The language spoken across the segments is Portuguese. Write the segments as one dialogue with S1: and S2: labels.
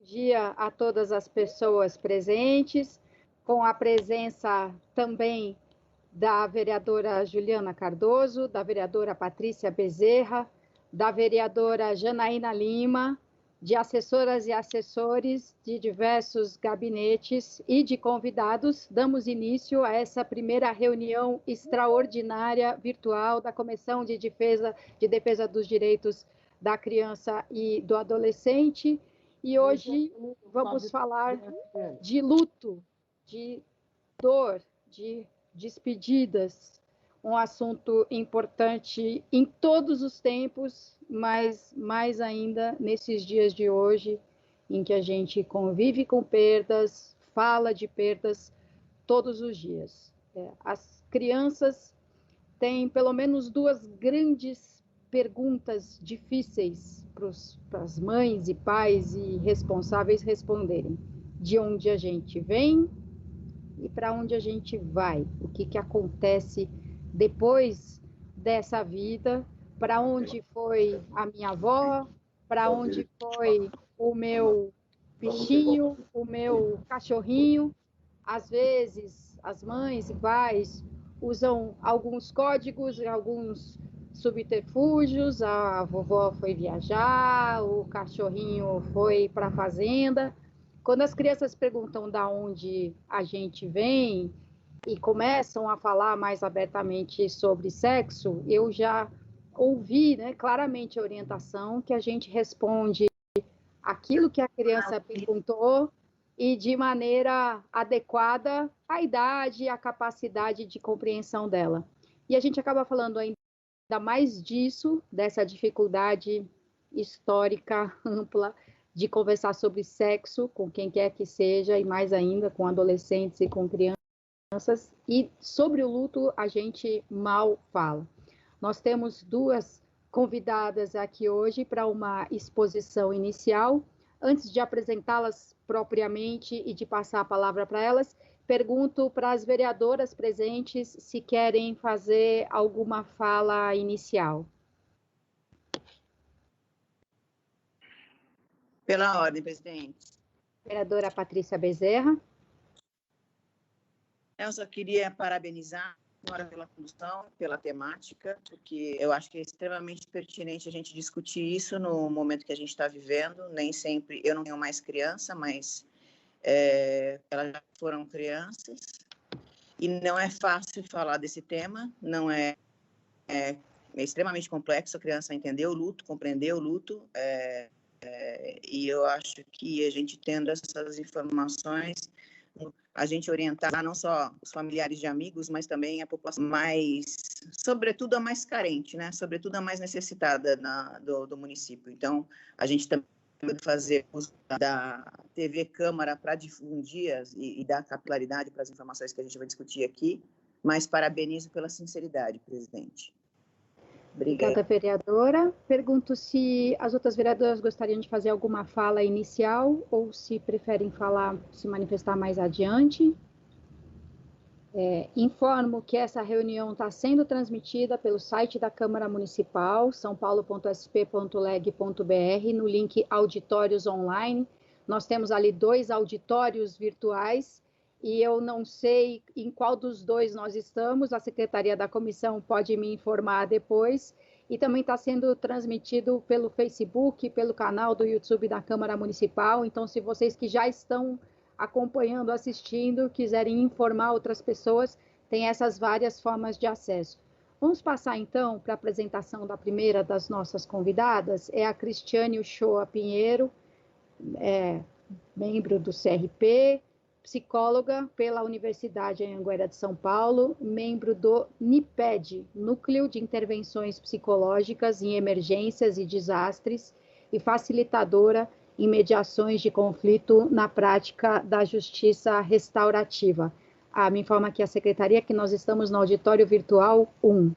S1: dia a todas as pessoas presentes, com a presença também da vereadora Juliana Cardoso, da vereadora Patrícia Bezerra, da vereadora Janaína Lima, de assessoras e assessores de diversos gabinetes e de convidados. Damos início a essa primeira reunião extraordinária virtual da Comissão de Defesa dos Direitos da Criança e do Adolescente. E hoje vamos falar de luto, de dor, de despedidas, um assunto importante em todos os tempos, mas mais ainda nesses dias de hoje, em que a gente convive com perdas, fala de perdas todos os dias. As crianças têm pelo menos duas grandes perguntas difíceis para as mães e pais e responsáveis responderem: de onde a gente vem e para onde a gente vai, o que acontece depois dessa vida, para onde foi a minha avó, para onde foi o meu bichinho, o meu cachorrinho. Às vezes, as mães e pais usam alguns códigos, alguns subterfúgios, a vovó foi viajar, o cachorrinho foi para a fazenda. Quando as crianças perguntam de onde a gente vem e começam a falar mais abertamente sobre sexo, eu já ouvi, né, claramente a orientação que a gente responde aquilo que a criança perguntou e de maneira adequada à idade e à capacidade de compreensão dela. E a gente acaba falando ainda mais disso, dessa dificuldade histórica ampla de conversar sobre sexo com quem quer que seja, e mais ainda com adolescentes e com crianças, e sobre o luto a gente mal fala. Nós temos duas convidadas aqui hoje para uma exposição inicial. Antes de apresentá-las propriamente e de passar a palavra para elas, pergunto para as vereadoras presentes se querem fazer alguma fala inicial.
S2: Pela ordem, presidente.
S1: Vereadora Patrícia Bezerra.
S2: Eu só queria parabenizar a senhora pela condução, pela temática, porque eu acho que é extremamente pertinente a gente discutir isso no momento que a gente está vivendo. Nem sempre, eu não tenho mais criança, mas elas já foram crianças, e não é fácil falar desse tema, não é extremamente complexo a criança entender o luto, compreender o luto, e eu acho que a gente tendo essas informações, a gente orientar não só os familiares de amigos, mas também a população sobretudo a mais carente, né? Sobretudo a mais necessitada do município. Então, a gente também pode fazer uso da TV Câmara para difundir e dar capilaridade para as informações que a gente vai discutir aqui, mas parabenizo pela sinceridade, presidente.
S1: Obrigada, vereadora. Pergunto se as outras vereadoras gostariam de fazer alguma fala inicial ou se preferem se manifestar mais adiante. Informo que essa reunião está sendo transmitida pelo site da Câmara Municipal, sãopaulo.sp.leg.br, no link Auditórios Online. Nós temos ali 2 auditórios virtuais, e eu não sei em qual dos 2 nós estamos, a Secretaria da Comissão pode me informar depois, e também está sendo transmitido pelo Facebook, pelo canal do YouTube da Câmara Municipal. Então, se vocês que já estão acompanhando, assistindo, quiserem informar outras pessoas, tem essas várias formas de acesso. Vamos passar, então, para a apresentação da primeira das nossas convidadas, é a Cristiane Uchoa Pinheiro, membro do CRP, psicóloga pela Universidade Anhanguera de São Paulo, membro do NIPED, Núcleo de Intervenções Psicológicas em Emergências e Desastres, e facilitadora em mediações de conflito na prática da justiça restaurativa. Me informa aqui a secretaria que nós estamos no auditório virtual 1.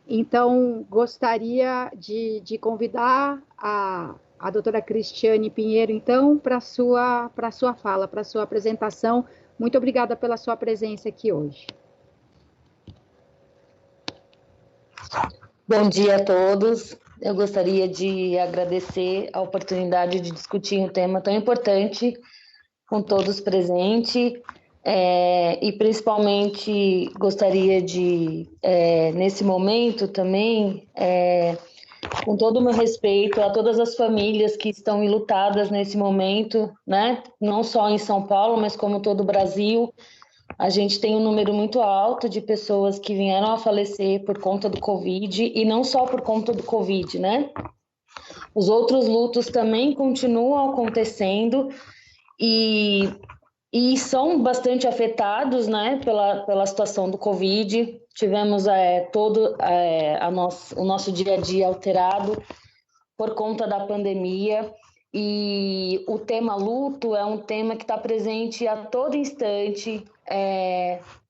S1: Então, gostaria de convidar a doutora Cristiane Pinheiro, então, para a sua fala, para a sua apresentação. Muito obrigada pela sua presença aqui hoje.
S3: Bom dia a todos. eu gostaria de agradecer a oportunidade de discutir um tema tão importante com todos presentes, e principalmente gostaria de, nesse momento também, com todo o meu respeito a todas as famílias que estão enlutadas nesse momento, né? Não só em São Paulo, mas como todo o Brasil. A gente tem um número muito alto de pessoas que vieram a falecer por conta do Covid, e não só por conta do Covid, né? Os outros lutos também continuam acontecendo e são bastante afetados, né, pela situação do Covid. Tivemos todo o nosso dia a dia alterado por conta da pandemia, e o tema luto é um tema que está presente a todo instante,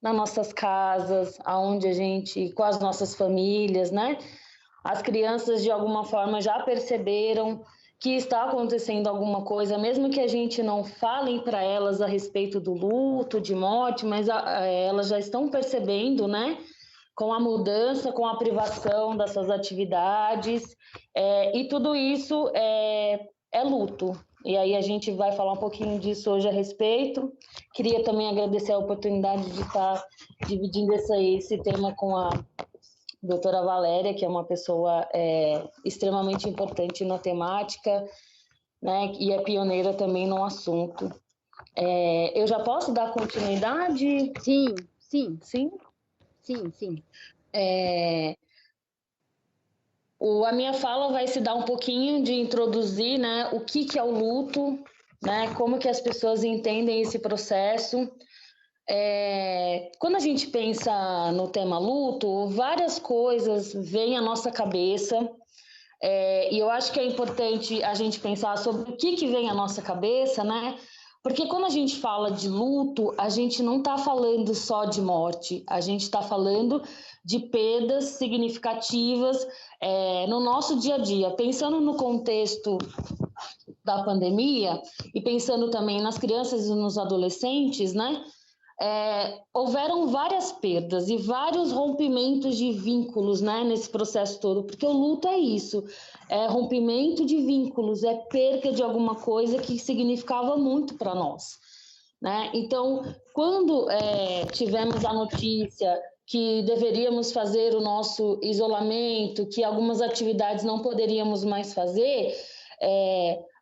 S3: nas nossas casas, aonde a gente, com as nossas famílias, né? As crianças de alguma forma já perceberam que está acontecendo alguma coisa, mesmo que a gente não fale para elas a respeito do luto, de morte, mas elas já estão percebendo, né? Com a mudança, com a privação das suas atividades, e tudo isso é luto. E aí a gente vai falar um pouquinho disso hoje a respeito. Queria também agradecer a oportunidade de estar dividindo esse tema com a doutora Valéria, que é uma pessoa extremamente importante na temática, né, e é pioneira também no assunto. Eu já posso dar continuidade?
S1: Sim.
S3: Sim?
S1: Sim.
S3: A minha fala vai se dar um pouquinho de introduzir, né, o que é o luto, né, como que as pessoas entendem esse processo. Quando a gente pensa no tema luto, várias coisas vêm à nossa cabeça, e eu acho que é importante a gente pensar sobre o que vem à nossa cabeça, né? Porque quando a gente fala de luto, a gente não está falando só de morte, a gente está falando de perdas significativas no nosso dia a dia. Pensando no contexto da pandemia e pensando também nas crianças e nos adolescentes, né? Houveram várias perdas e vários rompimentos de vínculos, né, nesse processo todo, porque o luto é isso, é rompimento de vínculos, é perca de alguma coisa que significava muito para nós, né? Então, quando tivemos a notícia que deveríamos fazer o nosso isolamento, que algumas atividades não poderíamos mais fazer,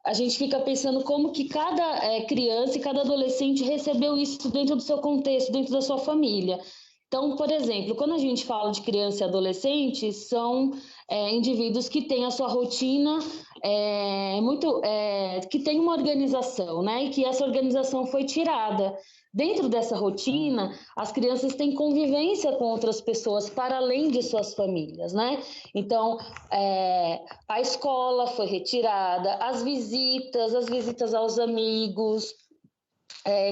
S3: a gente fica pensando como que cada criança e cada adolescente recebeu isso dentro do seu contexto, dentro da sua família. Então, por exemplo, quando a gente fala de criança e adolescente, são indivíduos que têm a sua rotina que tem uma organização, né? E que essa organização foi tirada. Dentro dessa rotina, as crianças têm convivência com outras pessoas para além de suas famílias, né? Então, a escola foi retirada, as visitas aos amigos.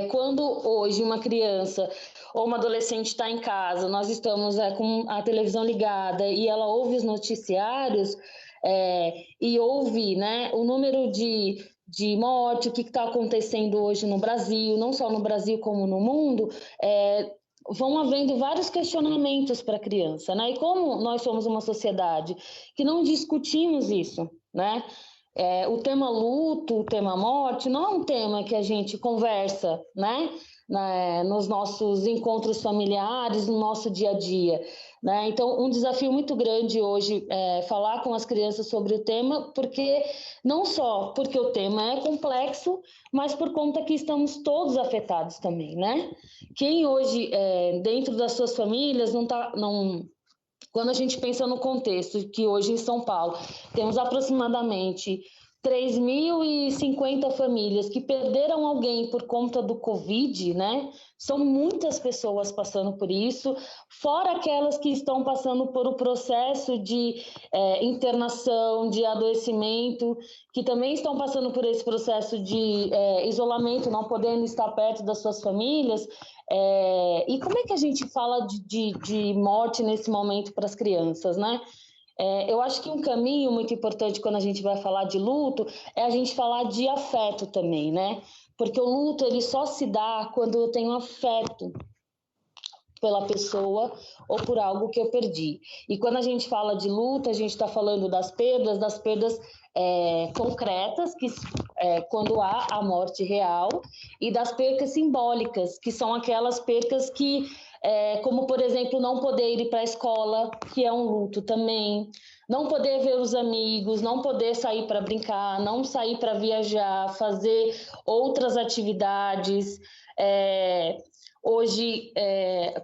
S3: Quando hoje uma criança ou uma adolescente está em casa, nós estamos com a televisão ligada e ela ouve os noticiários e ouve, né, o número de morte, o que está acontecendo hoje no Brasil, não só no Brasil como no mundo, vão havendo vários questionamentos para a criança, né? E como nós somos uma sociedade que não discutimos isso, né? O tema luto, o tema morte, não é um tema que a gente conversa, né? Nos nossos encontros familiares, no nosso dia a dia, né? Então, um desafio muito grande hoje é falar com as crianças sobre o tema, porque não só porque o tema é complexo, mas por conta que estamos todos afetados também, né? Quem hoje, dentro das suas famílias, quando a gente pensa no contexto que hoje em São Paulo temos aproximadamente 3.050 famílias que perderam alguém por conta do Covid, né? São muitas pessoas passando por isso, fora aquelas que estão passando por o processo de internação, de adoecimento, que também estão passando por esse processo de isolamento, não podendo estar perto das suas famílias. E como é que a gente fala de morte nesse momento para as crianças, né? Eu acho que um caminho muito importante quando a gente vai falar de luto é a gente falar de afeto também, né? Porque o luto ele só se dá quando eu tenho afeto pela pessoa ou por algo que eu perdi. E quando a gente fala de luto, a gente está falando das perdas concretas, que quando há a morte real, e das percas simbólicas, que são aquelas percas que, como por exemplo, não poder ir para a escola, que é um luto também, não poder ver os amigos, não poder sair para brincar, não sair para viajar, fazer outras atividades. Hoje,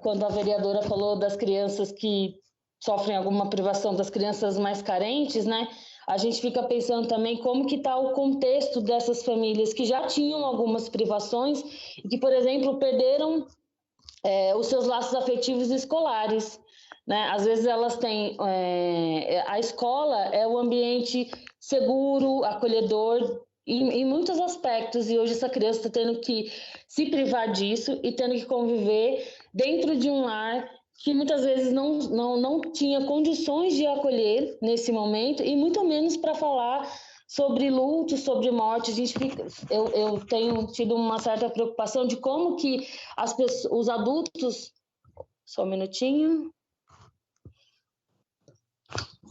S3: quando a vereadora falou das crianças que sofrem alguma privação, das crianças mais carentes, né? A gente fica pensando também como que está o contexto dessas famílias que já tinham algumas privações e que, por exemplo, perderam os seus laços afetivos escolares, né? Às vezes elas têm... a escola é um ambiente seguro, acolhedor, em muitos aspectos, e hoje essa criança está tendo que se privar disso e tendo que conviver dentro de um lar que muitas vezes não tinha condições de acolher nesse momento, e muito menos para falar sobre luto, sobre morte. Eu tenho tido uma certa preocupação de como que os adultos... Só um minutinho.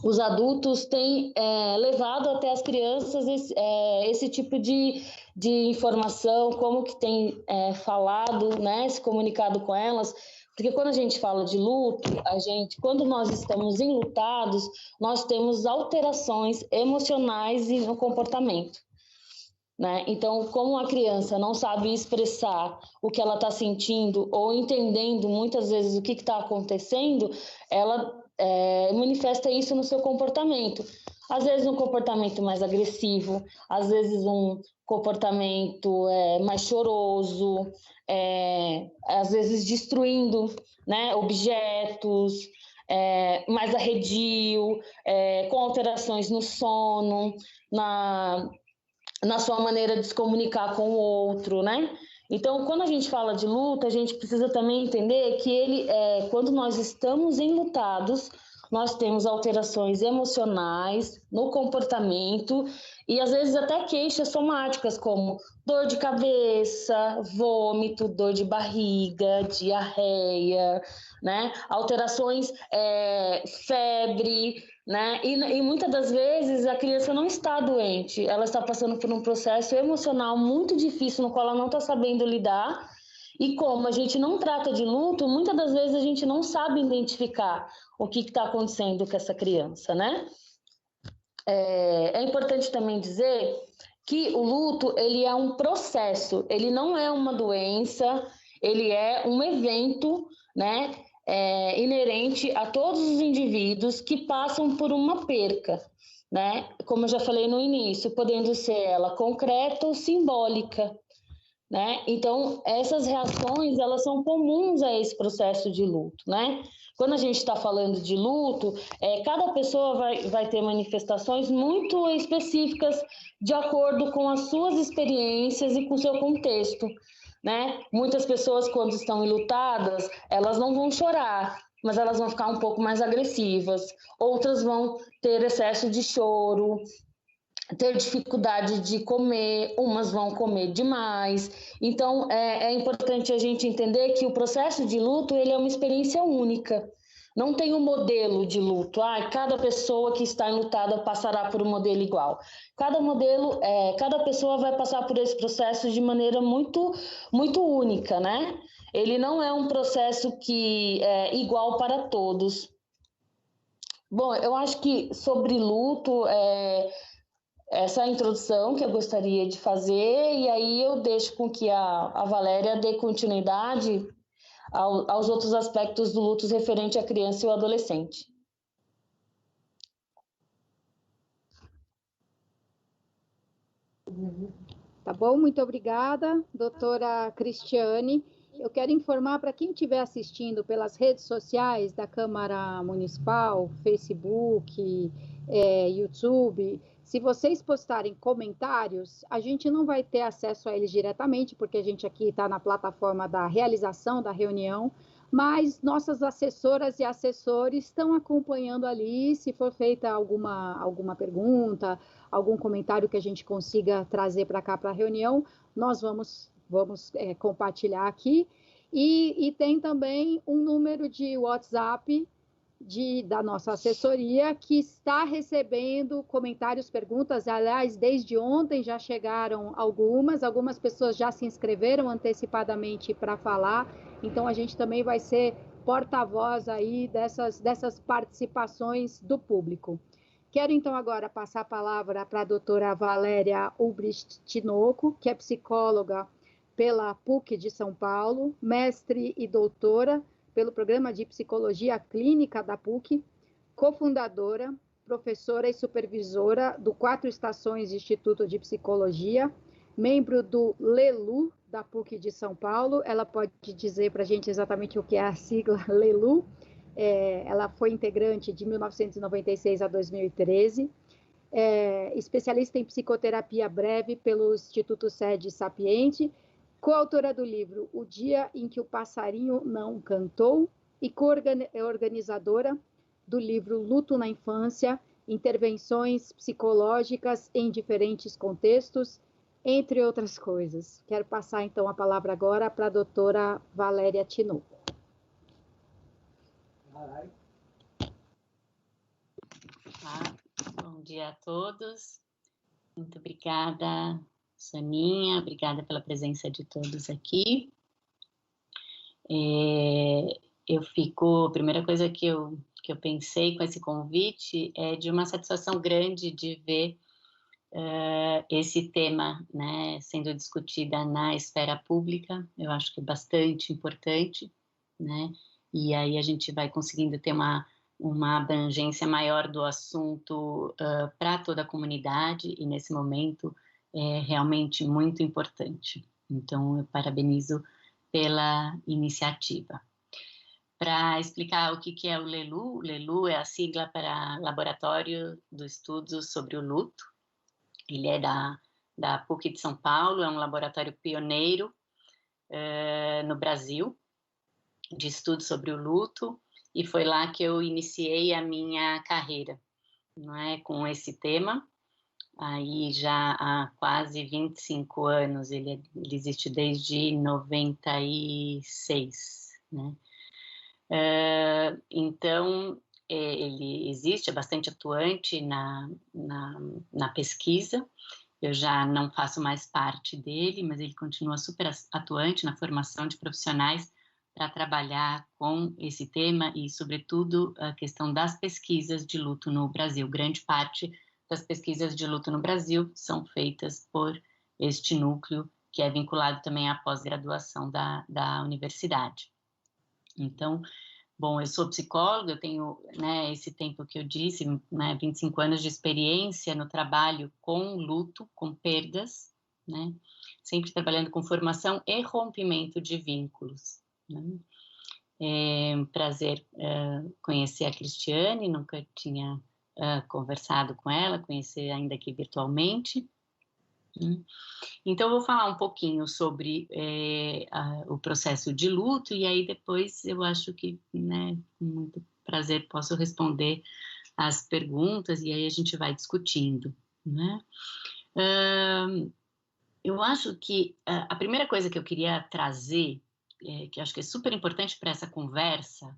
S3: Os adultos têm levado até as crianças esse tipo de informação, como que tem falado, né, se comunicado com elas. Porque quando a gente fala de luto, quando nós estamos enlutados, nós temos alterações emocionais e no comportamento, né? Então, como a criança não sabe expressar o que ela está sentindo ou entendendo muitas vezes o que está acontecendo, ela manifesta isso no seu comportamento. Às vezes um comportamento mais agressivo, às vezes um comportamento mais choroso, às vezes destruindo, né, objetos, mais arredio, com alterações no sono, na sua maneira de se comunicar com o outro, né? Então, quando a gente fala de luto, a gente precisa também entender que quando nós estamos enlutados, nós temos alterações emocionais no comportamento e às vezes até queixas somáticas, como dor de cabeça, vômito, dor de barriga, diarreia, né? Alterações, febre, né? E muitas das vezes a criança não está doente, ela está passando por um processo emocional muito difícil no qual ela não está sabendo lidar. E como a gente não trata de luto, muitas das vezes a gente não sabe identificar o que está acontecendo com essa criança, né? É importante também dizer que o luto, ele é um processo, ele não é uma doença, ele é um evento, né? Inerente a todos os indivíduos que passam por uma perca, né? Como eu já falei no início, podendo ser ela concreta ou simbólica, né? Então, essas reações, elas são comuns a esse processo de luto, né? Quando a gente está falando de luto, cada pessoa vai ter manifestações muito específicas de acordo com as suas experiências e com o seu contexto, né? Muitas pessoas, quando estão enlutadas, elas não vão chorar, mas elas vão ficar um pouco mais agressivas. Outras vão ter excesso de choro, ter dificuldade de comer, umas vão comer demais. Então, é importante a gente entender que o processo de luto, ele é uma experiência única. Não tem um modelo de luto. Cada pessoa que está enlutada passará por um modelo igual. Cada pessoa vai passar por esse processo de maneira muito, muito única, né? Ele não é um processo que é igual para todos. Bom, eu acho que sobre luto, essa é a introdução que eu gostaria de fazer, e aí eu deixo com que a Valéria dê continuidade aos outros aspectos do luto referente à criança e ao adolescente.
S1: Tá bom, muito obrigada, doutora Cristiane. Eu quero informar para quem estiver assistindo pelas redes sociais da Câmara Municipal, Facebook, YouTube, se vocês postarem comentários, a gente não vai ter acesso a eles diretamente, porque a gente aqui está na plataforma da realização da reunião, mas nossas assessoras e assessores estão acompanhando ali. Se for feita alguma pergunta, algum comentário que a gente consiga trazer para cá para a reunião, nós vamos compartilhar aqui. E tem também um número de WhatsApp da nossa assessoria, que está recebendo comentários, perguntas. Aliás, desde ontem já chegaram algumas pessoas já se inscreveram antecipadamente para falar, então a gente também vai ser porta-voz aí dessas participações do público. Quero então agora passar a palavra para a doutora Valéria Ulbricht Tinoco, que é psicóloga pela PUC de São Paulo, mestre e doutora pelo Programa de Psicologia Clínica da PUC, cofundadora, professora e supervisora do 4 Estações Instituto de Psicologia, membro do LELU, da PUC de São Paulo. Ela pode dizer para a gente exatamente o que é a sigla LELU. Ela foi integrante de 1996 a 2013, especialista em psicoterapia breve pelo Instituto Sede Sapiente, coautora do livro O Dia em que o Passarinho Não Cantou e co-organizadora do livro Luto na Infância, Intervenções Psicológicas em Diferentes Contextos, entre outras coisas. Quero passar, então, a palavra agora para a doutora Valéria Tinoco.
S4: Bom dia a todos. Muito obrigada, Soninha, obrigada pela presença de todos aqui. A primeira coisa que eu pensei com esse convite é de uma satisfação grande de ver esse tema, né, sendo discutida na esfera pública. Eu acho que é bastante importante, né, e aí a gente vai conseguindo ter uma abrangência maior do assunto para toda a comunidade, e nesse momento é realmente muito importante. Então, eu parabenizo pela iniciativa. Para explicar o que é o LELU, LELU é a sigla para Laboratório do Estudo sobre o Luto. Ele é da PUC de São Paulo, é um laboratório pioneiro no Brasil, de estudo sobre o luto, e foi lá que eu iniciei a minha carreira, não é, com esse tema. Aí já há quase 25 anos, ele existe desde 96, né? Então, ele existe, é bastante atuante na pesquisa. Eu já não faço mais parte dele, mas ele continua super atuante na formação de profissionais para trabalhar com esse tema e, sobretudo, a questão das pesquisas de luto no Brasil. Grande parte das pesquisas de luto no Brasil são feitas por este núcleo, que é vinculado também à pós-graduação da universidade. Então, bom, eu sou psicóloga, eu tenho, né, esse tempo que eu disse, né, 25 anos de experiência no trabalho com luto, com perdas, né, sempre trabalhando com formação e rompimento de vínculos, né. É um prazer conhecer a Cristiane, nunca tinha conversado com ela, conhecer ainda aqui virtualmente. Então, eu vou falar um pouquinho sobre o processo de luto, e aí depois eu acho que, né, com muito prazer posso responder as perguntas, e aí a gente vai discutindo, né? Eu acho que a primeira coisa que eu queria trazer, que eu acho que é super importante para essa conversa,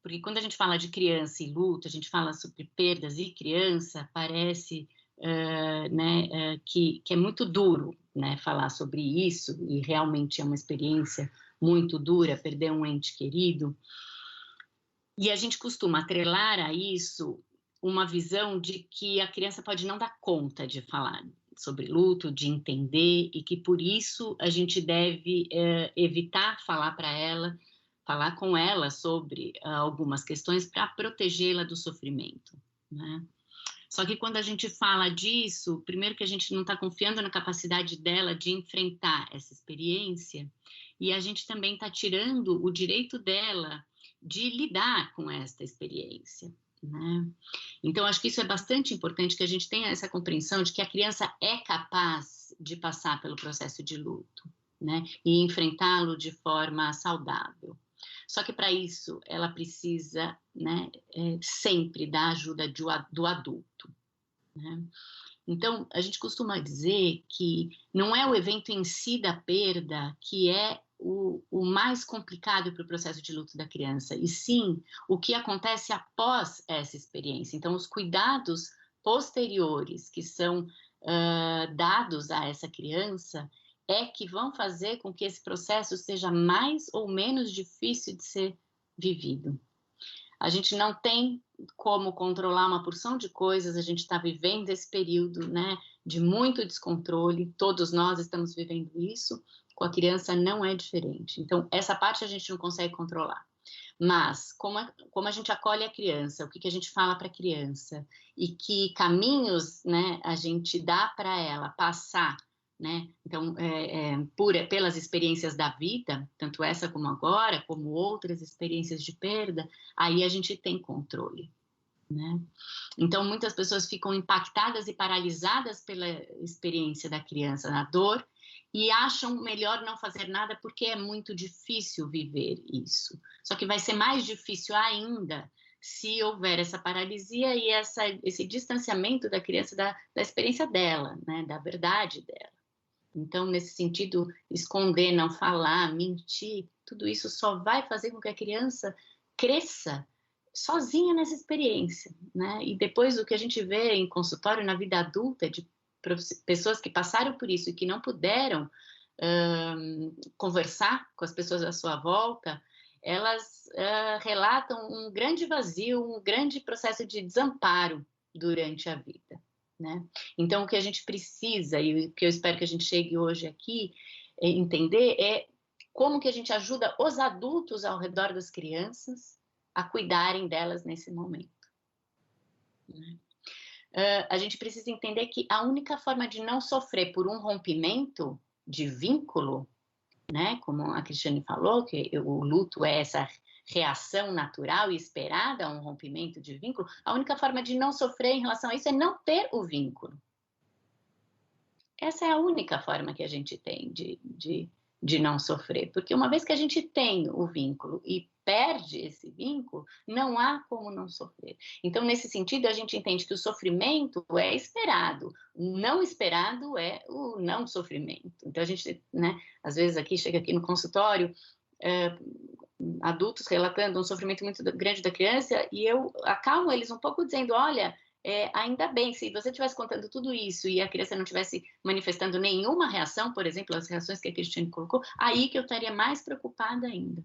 S4: porque quando a gente fala de criança e luto, a gente fala sobre perdas e criança, parece que é muito duro, né, falar sobre isso, e realmente é uma experiência muito dura, perder um ente querido. E a gente costuma atrelar a isso uma visão de que a criança pode não dar conta de falar sobre luto, de entender, e que por isso a gente deve evitar falar para ela, falar com ela sobre algumas questões para protegê-la do sofrimento, né? Só que quando a gente fala disso, primeiro que a gente não está confiando na capacidade dela de enfrentar essa experiência, e a gente também está tirando o direito dela de lidar com esta experiência, né? Então, acho que isso é bastante importante, que a gente tenha essa compreensão de que a criança é capaz de passar pelo processo de luto, né? E enfrentá-lo de forma saudável. Só que para isso ela precisa, né, sempre da ajuda do adulto, né? Então, a gente costuma dizer que não é o evento em si da perda que é o mais complicado para o processo de luto da criança, e sim o que acontece após essa experiência. Então, os cuidados posteriores que são dados a essa criança é que vão fazer com que esse processo seja mais ou menos difícil de ser vivido. A gente não tem como controlar uma porção de coisas, a gente está vivendo esse período, né, de muito descontrole, todos nós estamos vivendo isso, com a criança não é diferente. Então, essa parte a gente não consegue controlar. Mas, como a gente acolhe a criança, o que a gente fala para a criança, e que caminhos, né, a gente dá para ela passar, né? Então, pelas experiências da vida, tanto essa como agora, como outras experiências de perda, aí a gente tem controle, né? Então, muitas pessoas ficam impactadas e paralisadas pela experiência da criança, na dor, e acham melhor não fazer nada porque é muito difícil viver isso. Só que vai ser mais difícil ainda se houver essa paralisia e esse distanciamento da criança da experiência dela, né? Da verdade dela. Então, nesse sentido, esconder, não falar, mentir, tudo isso só vai fazer com que a criança cresça sozinha nessa experiência, né? E depois o que a gente vê em consultório na vida adulta de pessoas que passaram por isso e que não puderam conversar com as pessoas à sua volta, elas relatam um grande vazio, um grande processo de desamparo durante a vida, né? Então, o que a gente precisa, e o que eu espero que a gente chegue hoje aqui a entender, é como que a gente ajuda os adultos ao redor das crianças a cuidarem delas nesse momento, né? A gente precisa entender que a única forma de não sofrer por um rompimento de vínculo, né, como a Cristiane falou, que o luto é essa reação natural e esperada a um rompimento de vínculo, a única forma de não sofrer em relação a isso é não ter o vínculo. Essa é a única forma que a gente tem de não sofrer, porque uma vez que a gente tem o vínculo e perde esse vínculo, não há como não sofrer. Então, nesse sentido, a gente entende que o sofrimento é esperado, o não esperado é o não sofrimento. Então, a gente, né, às vezes chega aqui no consultório, adultos relatando um sofrimento muito grande da criança, e eu acalmo eles um pouco dizendo, olha, ainda bem, se você estivesse contando tudo isso e a criança não estivesse manifestando nenhuma reação, por exemplo, as reações que a Cristiane colocou, aí que eu estaria mais preocupada ainda,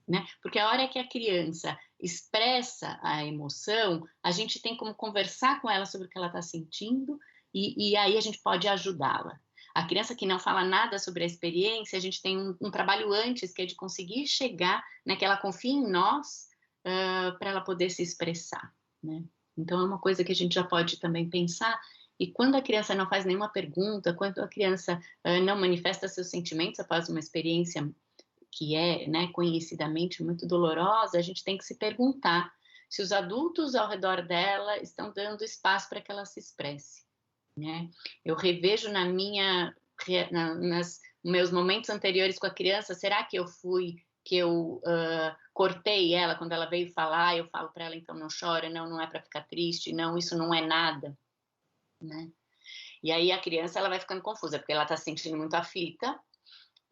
S4: né? Porque a hora que a criança expressa a emoção, a gente tem como conversar com ela sobre o que ela está sentindo e aí a gente pode ajudá-la. A criança que não fala nada sobre a experiência, a gente tem um trabalho antes, que é de conseguir chegar, né, que ela confie em nós para ela poder se expressar, né? Então, é uma coisa que a gente já pode também pensar. E quando a criança não faz nenhuma pergunta, quando a criança não manifesta seus sentimentos após uma experiência que é, né, conhecidamente muito dolorosa, a gente tem que se perguntar se os adultos ao redor dela estão dando espaço para que ela se expresse, né? Eu revejo nos meus momentos anteriores com a criança, será que eu cortei ela quando ela veio falar, eu falo para ela, então não chora, não é para ficar triste, não, isso não é nada, né? E aí a criança ela vai ficando confusa, porque ela está se sentindo muito aflita,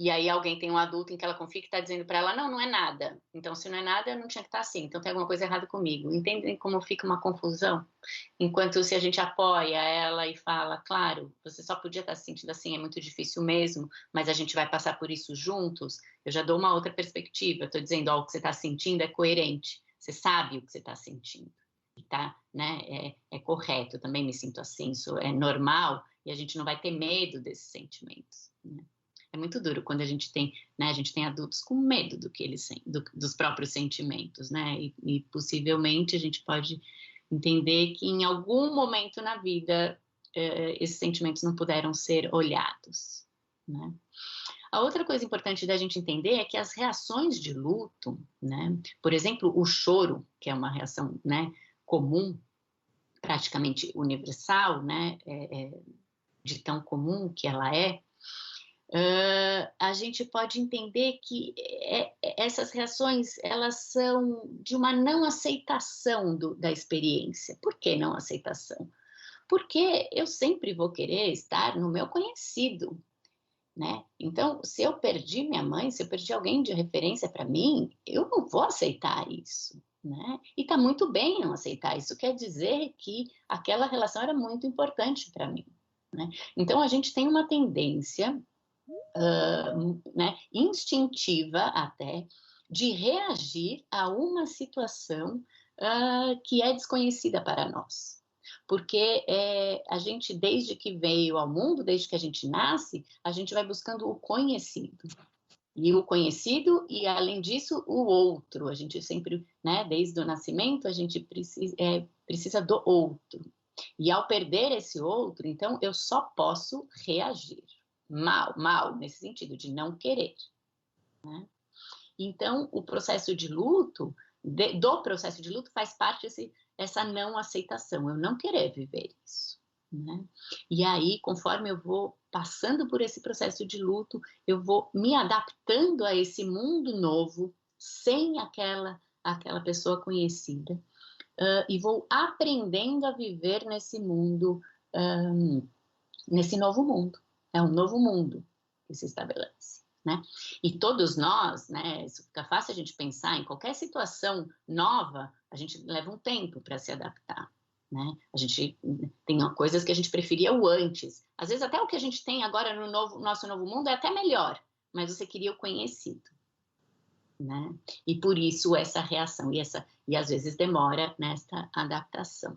S4: e aí alguém tem um adulto em que ela confia que está dizendo para ela, não é nada, então se não é nada, eu não tinha que estar assim, então tem alguma coisa errada comigo. Entendem como fica uma confusão? Enquanto se a gente apoia ela e fala, claro, você só podia estar se sentindo assim, é muito difícil mesmo, mas a gente vai passar por isso juntos, eu já dou uma outra perspectiva, eu estou dizendo, ó, o que você está sentindo é coerente, você sabe o que você está sentindo, tá, né? É correto, eu também me sinto assim, isso é normal, e a gente não vai ter medo desses sentimentos, né? É muito duro quando a gente tem, né, a gente tem adultos com medo dos próprios sentimentos, né? E possivelmente a gente pode entender que em algum momento na vida esses sentimentos não puderam ser olhados, né? A outra coisa importante da gente entender é que as reações de luto, né? Por exemplo, o choro, que é uma reação, né, comum, praticamente universal, né? De tão comum que ela é, a gente pode entender que essas reações elas são de uma não aceitação da experiência. Por que não aceitação? Porque eu sempre vou querer estar no meu conhecido. né? Então, se eu perdi minha mãe, se eu perdi alguém de referência para mim, eu não vou aceitar isso, né? E tá muito bem não aceitar. Isso quer dizer que aquela relação era muito importante para mim, né? Então, a gente tem uma tendência, né, instintiva até, de reagir a uma situação que é desconhecida para nós. Porque a gente, desde que veio ao mundo, desde que a gente nasce, a gente vai buscando o conhecido. E o conhecido, e além disso, o outro. A gente sempre, né, desde o nascimento, a gente precisa do outro. E ao perder esse outro, então, eu só posso reagir. Mal, nesse sentido, de não querer, né? Então, o processo de luto, do processo de luto faz parte essa não aceitação, eu não querer viver isso, né? E aí, conforme eu vou passando por esse processo de luto, eu vou me adaptando a esse mundo novo, sem aquela pessoa conhecida, e vou aprendendo a viver nesse mundo, nesse novo mundo. É um novo mundo que se estabelece, né? E todos nós, né, isso fica fácil a gente pensar, em qualquer situação nova, a gente leva um tempo para se adaptar, né? A gente tem coisas que a gente preferia o antes. Às vezes até o que a gente tem agora no nosso novo mundo é até melhor, mas você queria o conhecido, né? E por isso essa reação, e às vezes demora nessa adaptação.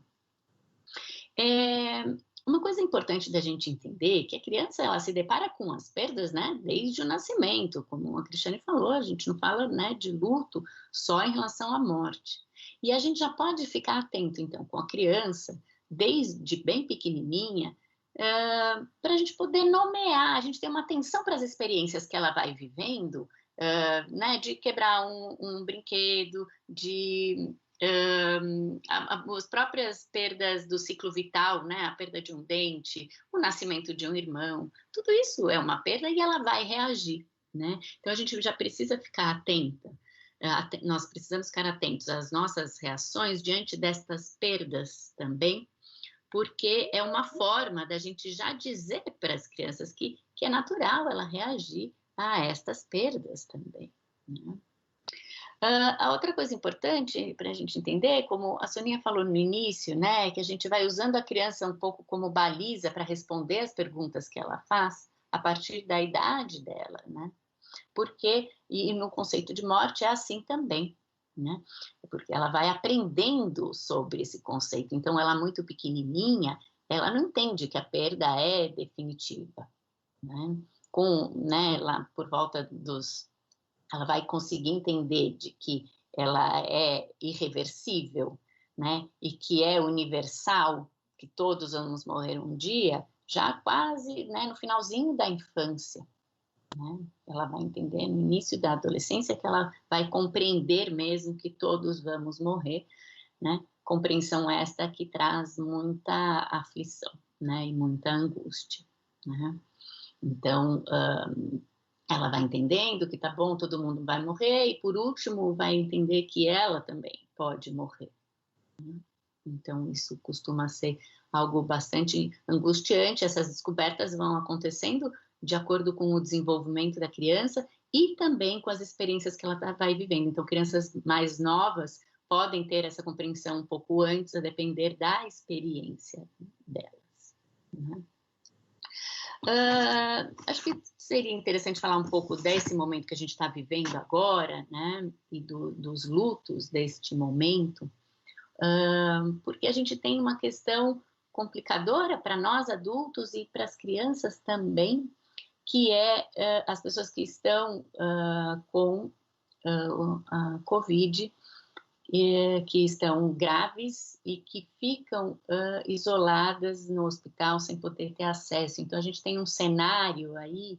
S4: Uma coisa importante da gente entender é que a criança, ela se depara com as perdas, né, desde o nascimento, como a Cristiane falou, a gente não fala, né, de luto só em relação à morte. E a gente já pode ficar atento, então, com a criança, desde bem pequenininha, para a gente poder nomear, a gente ter uma atenção para as experiências que ela vai vivendo, né, de quebrar um brinquedo, de as próprias perdas do ciclo vital, né? A perda de um dente, o nascimento de um irmão, tudo isso é uma perda e ela vai reagir, né? Então a gente já precisa ficar atenta, nós precisamos ficar atentos às nossas reações diante destas perdas também, porque é uma forma da gente já dizer para as crianças que é natural ela reagir a estas perdas também, né? A outra coisa importante para a gente entender, como a Soninha falou no início, né, que a gente vai usando a criança um pouco como baliza para responder as perguntas que ela faz a partir da idade dela, né? Porque, e no conceito de morte é assim também, né? Porque ela vai aprendendo sobre esse conceito. Então, ela muito pequenininha, ela não entende que a perda é definitiva, né? Né, lá por volta ela vai conseguir entender de que ela é irreversível, né? E que é universal, que todos vamos morrer um dia, já quase, né, no finalzinho da infância, né? Ela vai entender no início da adolescência que ela vai compreender mesmo que todos vamos morrer, né? Compreensão esta que traz muita aflição, né? E muita angústia, né? Então, ela vai entendendo que tá bom, todo mundo vai morrer, e por último vai entender que ela também pode morrer, né? Então isso costuma ser algo bastante angustiante. Essas descobertas vão acontecendo de acordo com o desenvolvimento da criança e também com as experiências que ela vai vivendo. Então crianças mais novas podem ter essa compreensão um pouco antes, a depender da experiência delas, né? Acho que seria interessante falar um pouco desse momento que a gente está vivendo agora, né, e dos lutos deste momento, porque a gente tem uma questão complicadora para nós adultos e para as crianças também, que é as pessoas que estão com a Covid, que estão graves e que ficam isoladas no hospital sem poder ter acesso. Então, a gente tem um cenário aí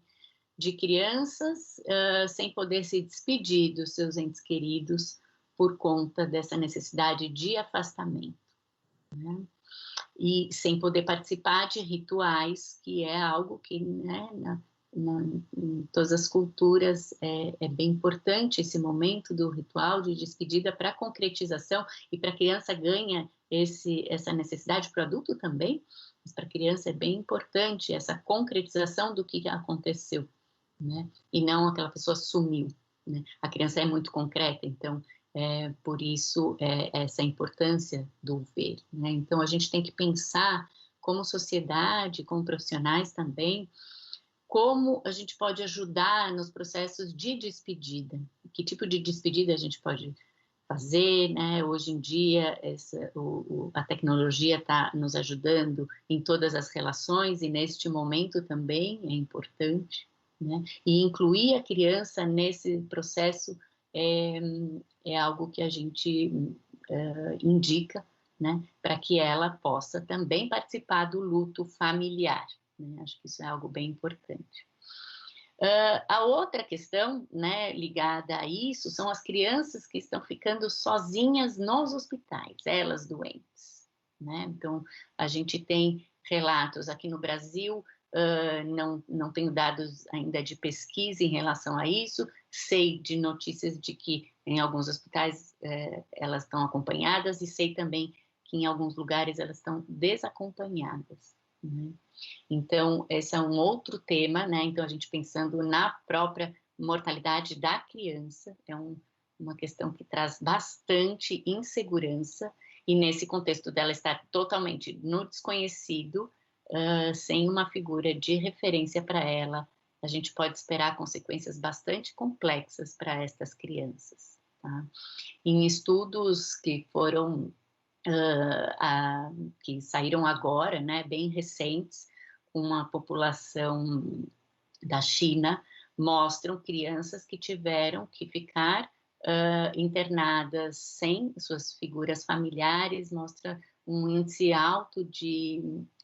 S4: de crianças sem poder se despedir dos seus entes queridos por conta dessa necessidade de afastamento, né? E sem poder participar de rituais, que é algo que, né, em todas as culturas é bem importante esse momento do ritual de despedida para concretização, e para a criança ganha essa necessidade, para o adulto também, Mas para a criança é bem importante essa concretização do que aconteceu, né? E não aquela pessoa sumiu, né? A criança é muito concreta, então por isso essa importância do ver, né? Então a gente tem que pensar como sociedade, como profissionais também, como a gente pode ajudar nos processos de despedida, que tipo de despedida a gente pode fazer, né? Hoje em dia a tecnologia está nos ajudando em todas as relações e neste momento também é importante, né? E incluir a criança nesse processo é algo que a gente indica, né? Para que ela possa também participar do luto familiar, né? Acho que isso é algo bem importante. A outra questão, né, ligada a isso são as crianças que estão ficando sozinhas nos hospitais, elas doentes, né? Então, a gente tem relatos aqui no Brasil, não tenho dados ainda de pesquisa em relação a isso, sei de notícias de que em alguns hospitais elas estão acompanhadas e sei também que em alguns lugares elas estão desacompanhadas, né? Então, esse é um outro tema, né? Então, a gente pensando na própria mortalidade da criança, uma questão que traz bastante insegurança, e nesse contexto dela estar totalmente no desconhecido, sem uma figura de referência para ela, a gente pode esperar consequências bastante complexas para estas crianças, tá? Em estudos que foram que saíram agora, né, bem recentes, uma população da China, mostram crianças que tiveram que ficar internadas sem suas figuras familiares, mostra um índice alto de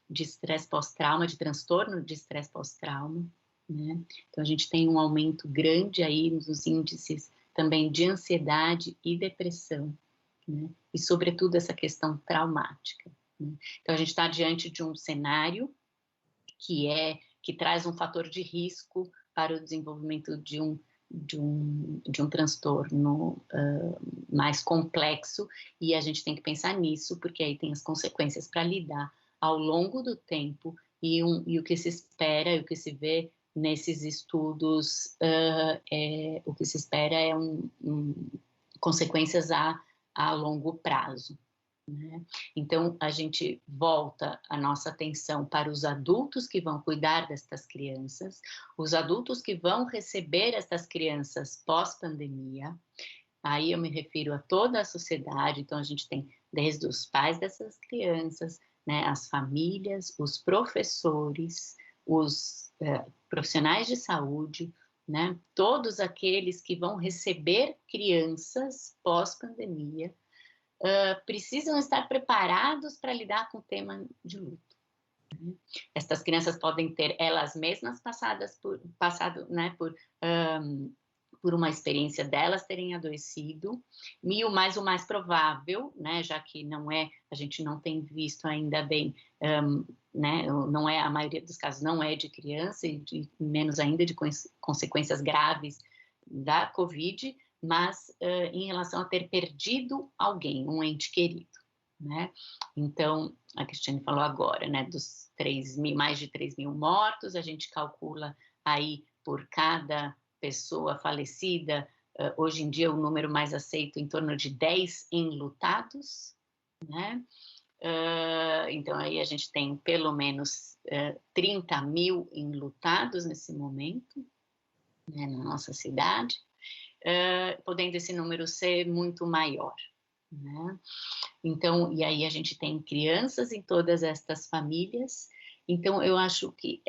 S4: estresse pós-trauma, de transtorno de estresse pós-trauma, né? Então a gente tem um aumento grande aí nos índices também de ansiedade e depressão, né? E sobretudo essa questão traumática, né? Então a gente está diante de um cenário que traz um fator de risco para o desenvolvimento de um transtorno mais complexo, e a gente tem que pensar nisso, porque aí tem as consequências para lidar ao longo do tempo, e o que se espera, e o que se vê nesses estudos, o que se espera é consequências a longo prazo, né? Então, a gente volta a nossa atenção para os adultos que vão cuidar destas crianças, os adultos que vão receber estas crianças pós-pandemia. Aí eu me refiro a toda a sociedade, então a gente tem desde os pais dessas crianças, né, as famílias, os professores, os profissionais de saúde, né, todos aqueles que vão receber crianças pós-pandemia, precisam estar preparados para lidar com o tema de luto. Estas crianças podem ter elas mesmas passado, né, por uma experiência delas terem adoecido, mas o mais provável, né, já que a gente não tem visto ainda bem, né, não é, a maioria dos casos não é de criança, e menos ainda de consequências graves da Covid, mas em relação a ter perdido alguém, um ente querido, né? Então, a Cristiane falou agora, né, dos mais de 3 mil mortos, a gente calcula aí por cada pessoa falecida, hoje em dia o número mais aceito em torno de 10 enlutados, né? Então aí a gente tem pelo menos 30 mil enlutados nesse momento, né, na nossa cidade, podendo esse número ser muito maior, né? Então, e aí a gente tem crianças em todas estas famílias. Então, eu acho que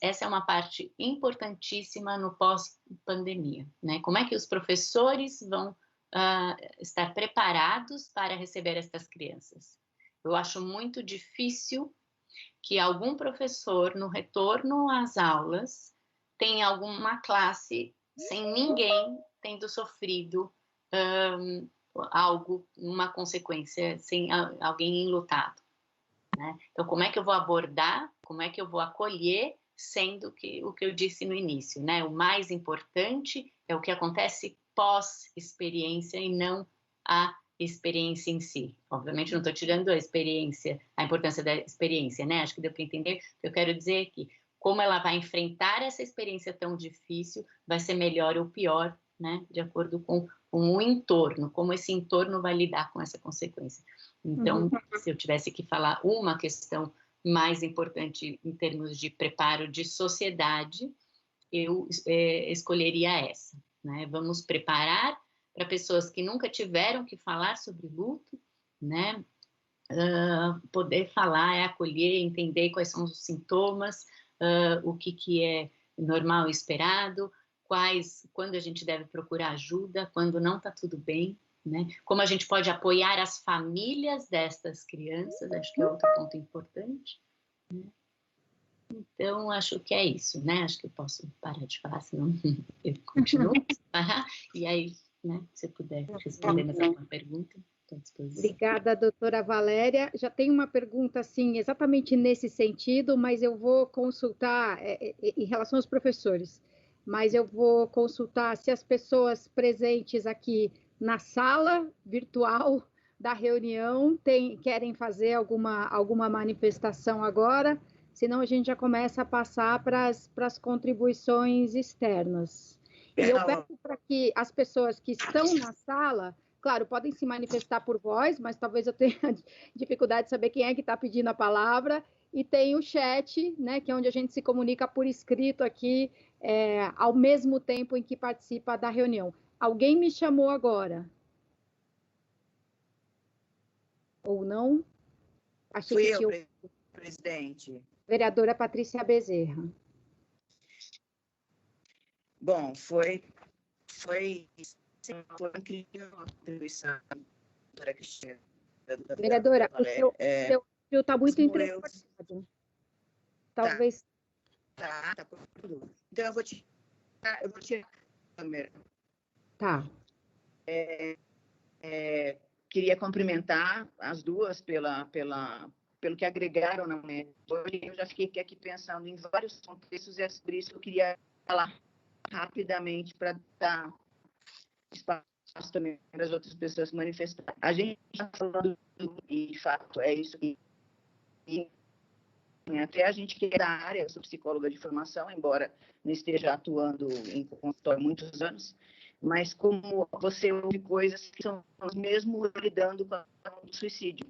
S4: essa é uma parte importantíssima no pós-pandemia, né? Como é que os professores vão estar preparados para receber estas crianças? Eu acho muito difícil que algum professor, no retorno às aulas, tenha alguma classe sem ninguém tendo sofrido uma consequência, sem alguém enlutado, né? Então, como é que eu vou abordar, como é que eu vou acolher, sendo que o que eu disse no início, né? O mais importante é o que acontece pós-experiência e não a experiência em si. Obviamente, não estou tirando a importância da experiência, né? Acho que deu para entender. Eu quero dizer que, como ela vai enfrentar essa experiência tão difícil, vai ser melhor ou pior, né? De acordo com o entorno, como esse entorno vai lidar com essa consequência. Então, se eu tivesse que falar uma questão mais importante em termos de preparo de sociedade, eu escolheria essa, né? Vamos preparar para pessoas que nunca tiveram que falar sobre luto, né? Poder falar, acolher, entender quais são os sintomas, o que é normal e esperado, quando a gente deve procurar ajuda, quando não está tudo bem, né? Como a gente pode apoiar as famílias destas crianças, acho que é outro ponto importante, né? Então, acho que é isso, né? Acho que eu posso parar de falar, senão eu continuo. E aí, né, se puder responder mais alguma pergunta, estou à disposição.
S1: Obrigada, doutora Valéria. Já tem uma pergunta, assim, exatamente nesse sentido, mas eu vou consultar em relação aos professores. Mas eu vou consultar se as pessoas presentes aqui na sala virtual da reunião querem fazer alguma manifestação agora, senão a gente já começa a passar para as contribuições externas. E eu peço para que as pessoas que estão na sala, claro, podem se manifestar por voz, mas talvez eu tenha dificuldade de saber quem é que está pedindo a palavra. E tem o chat, né, que é onde a gente se comunica por escrito aqui, ao mesmo tempo em que participa da reunião. Alguém me chamou agora? Ou não? Achei que tinha
S2: presidente.
S1: Vereadora Patrícia Bezerra.
S2: Bom, foi incrível a contribuição da doutora Cristina.
S1: Vereadora, o seu está muito entrecortado. Talvez...
S2: Tá por tudo. Então, eu vou tirar a câmera.
S1: Tá.
S2: Queria cumprimentar as duas pelo que agregaram na minha. Eu já fiquei aqui pensando em vários contextos e é sobre isso que eu queria falar rapidamente para dar espaço também para as outras pessoas se manifestar. A gente está falando, e de fato é isso, e até a gente que é da área, eu sou psicóloga de formação, embora não esteja atuando em consultório há muitos anos, mas como você ouve coisas que são mesmo lidando com o suicídio,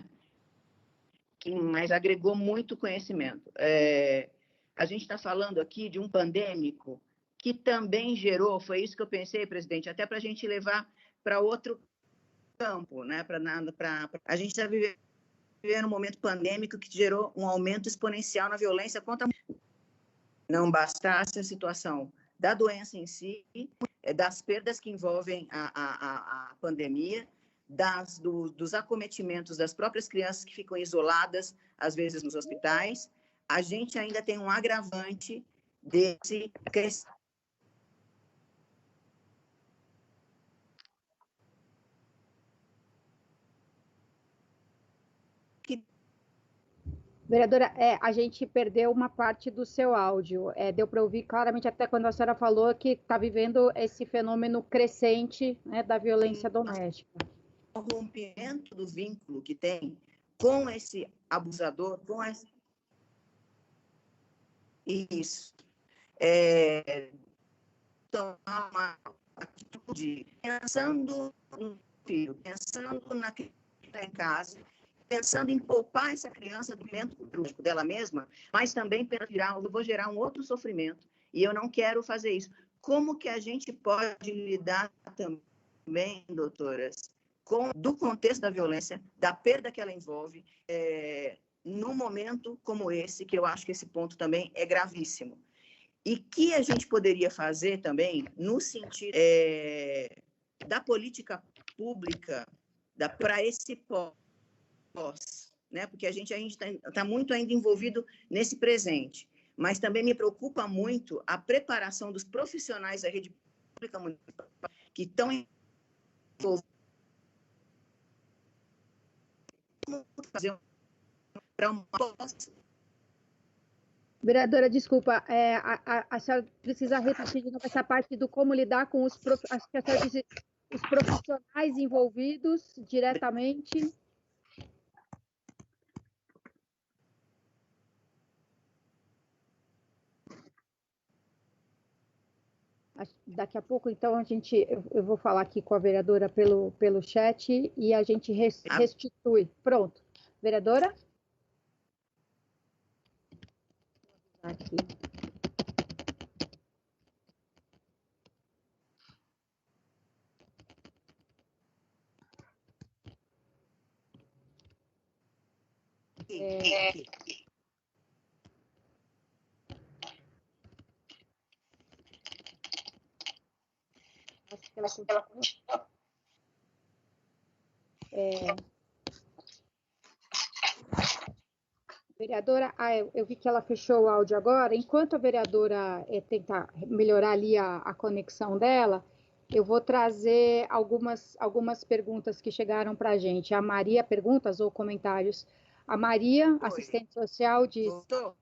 S2: mas agregou muito conhecimento. A gente está falando aqui de um pandêmico que também gerou, foi isso que eu pensei, presidente, até para a gente levar para outro campo, né? A gente está vivendo um momento pandêmico que gerou um aumento exponencial na violência contra a mulher. Não bastasse a situação da doença em si, das perdas que envolvem a pandemia, dos acometimentos das próprias crianças que ficam isoladas, às vezes nos hospitais, a gente ainda tem um agravante desse crescimento.
S1: Vereadora, a gente perdeu uma parte do seu áudio. Deu para ouvir claramente até quando a senhora falou que está vivendo esse fenômeno crescente, né, da violência doméstica.
S2: O rompimento do vínculo que tem com esse abusador, com esse... Isso. Tomar uma atitude pensando no filho, pensando na que está em casa, pensando em poupar essa criança do sofrimento dela mesma, mas também eu vou gerar um outro sofrimento, e eu não quero fazer isso. Como que a gente pode lidar também, doutoras, do contexto da violência, da perda que ela envolve, num momento como esse, que eu acho que esse ponto também é gravíssimo. E que a gente poderia fazer também no sentido da política pública para esse pós, né? Porque a gente está muito ainda envolvido nesse presente, mas também me preocupa muito a preparação dos profissionais da rede pública municipal que estão envolvidos para uma pós.
S1: Vereadora, desculpa, a senhora precisa repetir de novo essa parte do como lidar com os profissionais. Acho que a senhora disse os profissionais envolvidos diretamente. Daqui a pouco, então, eu vou falar aqui com a vereadora pelo chat e a gente restitui. Pronto. Vereadora? Aqui. Acho que ela continua. Vereadora, eu vi que ela fechou o áudio agora. Enquanto a vereadora tenta melhorar ali a conexão dela, eu vou trazer algumas perguntas que chegaram para a gente. A Maria, perguntas ou comentários? A Maria, assistente social, diz...
S2: Voltou?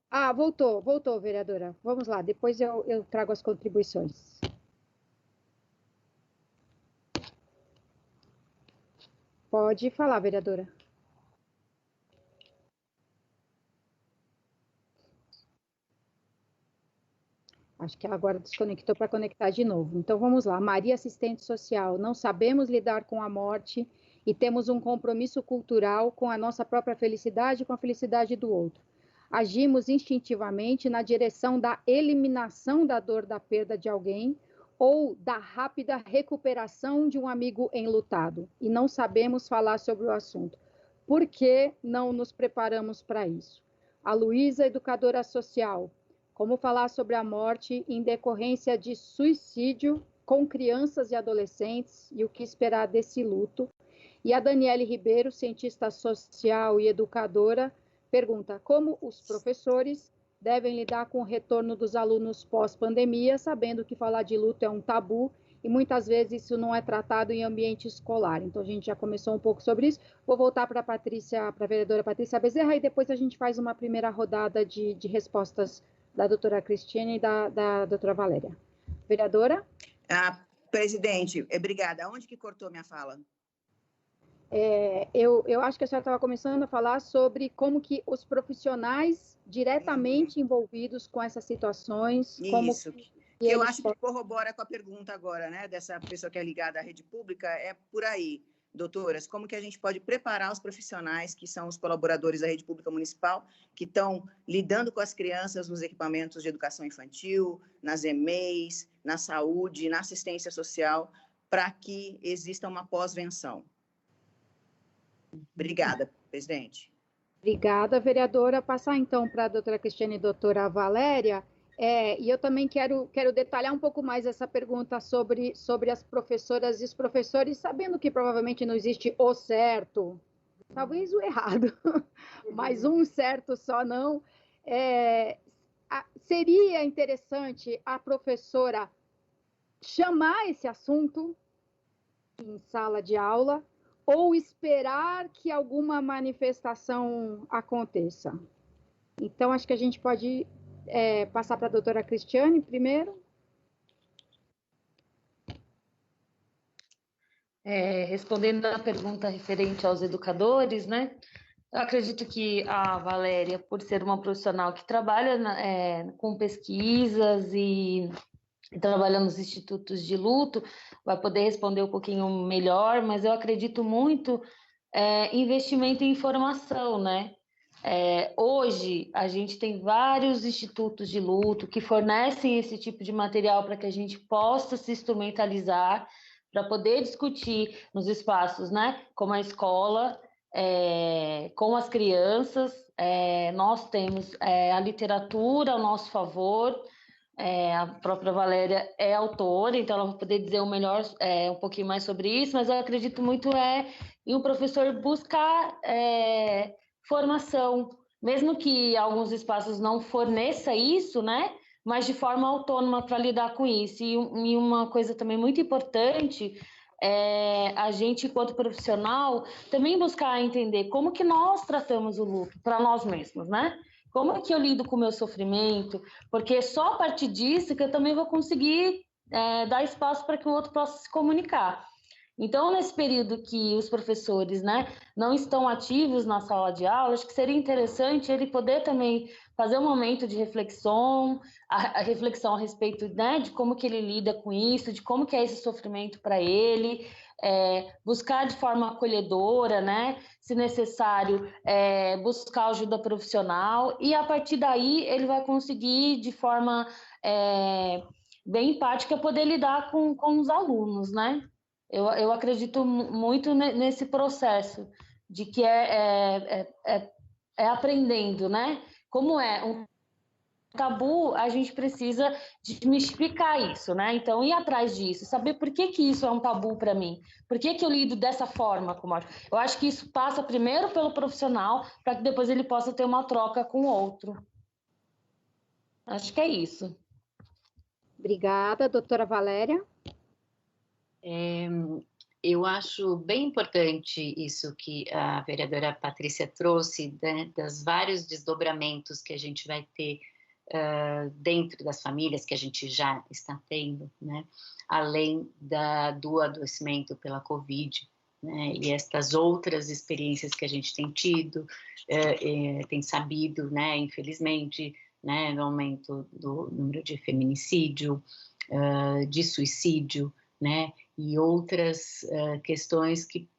S1: Ah, voltou, vereadora. Vamos lá, depois eu trago as contribuições. Pode falar, vereadora. Acho que ela agora desconectou para conectar de novo. Então, vamos lá. Maria, assistente social. Não sabemos lidar com a morte e temos um compromisso cultural com a nossa própria felicidade e com a felicidade do outro. Agimos instintivamente na direção da eliminação da dor da perda de alguém ou da rápida recuperação de um amigo enlutado e não sabemos falar sobre o assunto. Por que não nos preparamos para isso? A Luísa, educadora social. Como falar sobre a morte em decorrência de suicídio com crianças e adolescentes e o que esperar desse luto. E a Daniele Ribeiro, cientista social e educadora, pergunta como os professores devem lidar com o retorno dos alunos pós-pandemia, sabendo que falar de luto é um tabu e muitas vezes isso não é tratado em ambiente escolar. Então, a gente já começou um pouco sobre isso. Vou voltar para a vereadora Patrícia Bezerra e depois a gente faz uma primeira rodada de respostas da doutora Cristiane e da doutora Valéria. Vereadora?
S2: Presidente, obrigada. Onde que cortou minha fala?
S1: Eu acho que a senhora estava começando a falar sobre como que os profissionais diretamente envolvidos com essas situações...
S2: Isso, que eu acho que corrobora com a pergunta agora, né, dessa pessoa que é ligada à rede pública, é por aí. Doutoras, como que a gente pode preparar os profissionais que são os colaboradores da rede pública municipal, que estão lidando com as crianças nos equipamentos de educação infantil, nas EMEIs, na saúde, na assistência social, para que exista uma pós-venção? Obrigada, presidente.
S1: Obrigada, vereadora. Passar então para a doutora Cristiane e doutora Valéria. E eu também quero detalhar um pouco mais essa pergunta sobre as professoras e os professores, sabendo que provavelmente não existe o certo, talvez o errado, mas um certo só não. Seria interessante a professora chamar esse assunto em sala de aula ou esperar que alguma manifestação aconteça. Então, acho que a gente pode... passar para a doutora Cristiane primeiro.
S3: Respondendo à pergunta referente aos educadores, né? Eu acredito que a Valéria, por ser uma profissional que trabalha com pesquisas e trabalha nos institutos de luto, vai poder responder um pouquinho melhor, mas eu acredito muito investimento em informação, né? Hoje, a gente tem vários institutos de luto que fornecem esse tipo de material para que a gente possa se instrumentalizar, para poder discutir nos espaços, né? Como a escola, com as crianças. Nós temos a literatura ao nosso favor. A própria Valéria é autora, então ela vai poder dizer um pouquinho mais sobre isso, mas eu acredito muito em um professor buscar formação, mesmo que alguns espaços não forneça isso, né? Mas de forma autônoma para lidar com isso. E uma coisa também muito importante a gente, enquanto profissional, também buscar entender como que nós tratamos o luto para nós mesmos, né? Como é que eu lido com o meu sofrimento? Porque é só a partir disso que eu também vou conseguir dar espaço para que o outro possa se comunicar. Então, nesse período que os professores, né, não estão ativos na sala de aula, acho que seria interessante ele poder também fazer um momento de reflexão, a reflexão a respeito, né, de como que ele lida com isso, de como que é esse sofrimento para ele, buscar de forma acolhedora, né, se necessário, buscar ajuda profissional, e a partir daí ele vai conseguir de forma bem empática poder lidar com os alunos, né? Eu acredito muito nesse processo de que é aprendendo, né? Como é um tabu, a gente precisa desmistificar isso, né? Então, ir atrás disso, saber por que que isso é um tabu para mim, por que que eu lido dessa forma com o outro. Eu acho que isso passa primeiro pelo profissional, para que depois ele possa ter uma troca com o outro. Acho que é isso.
S1: Obrigada, doutora Valéria.
S4: Eu acho bem importante isso que a vereadora Patrícia trouxe, né, das vários desdobramentos que a gente vai ter dentro das famílias, que a gente já está tendo, né, além do adoecimento pela Covid, né, e estas outras experiências que a gente tem tido, tem sabido, né, infelizmente, né, no aumento do número de feminicídio, de suicídio, né, e outras questões que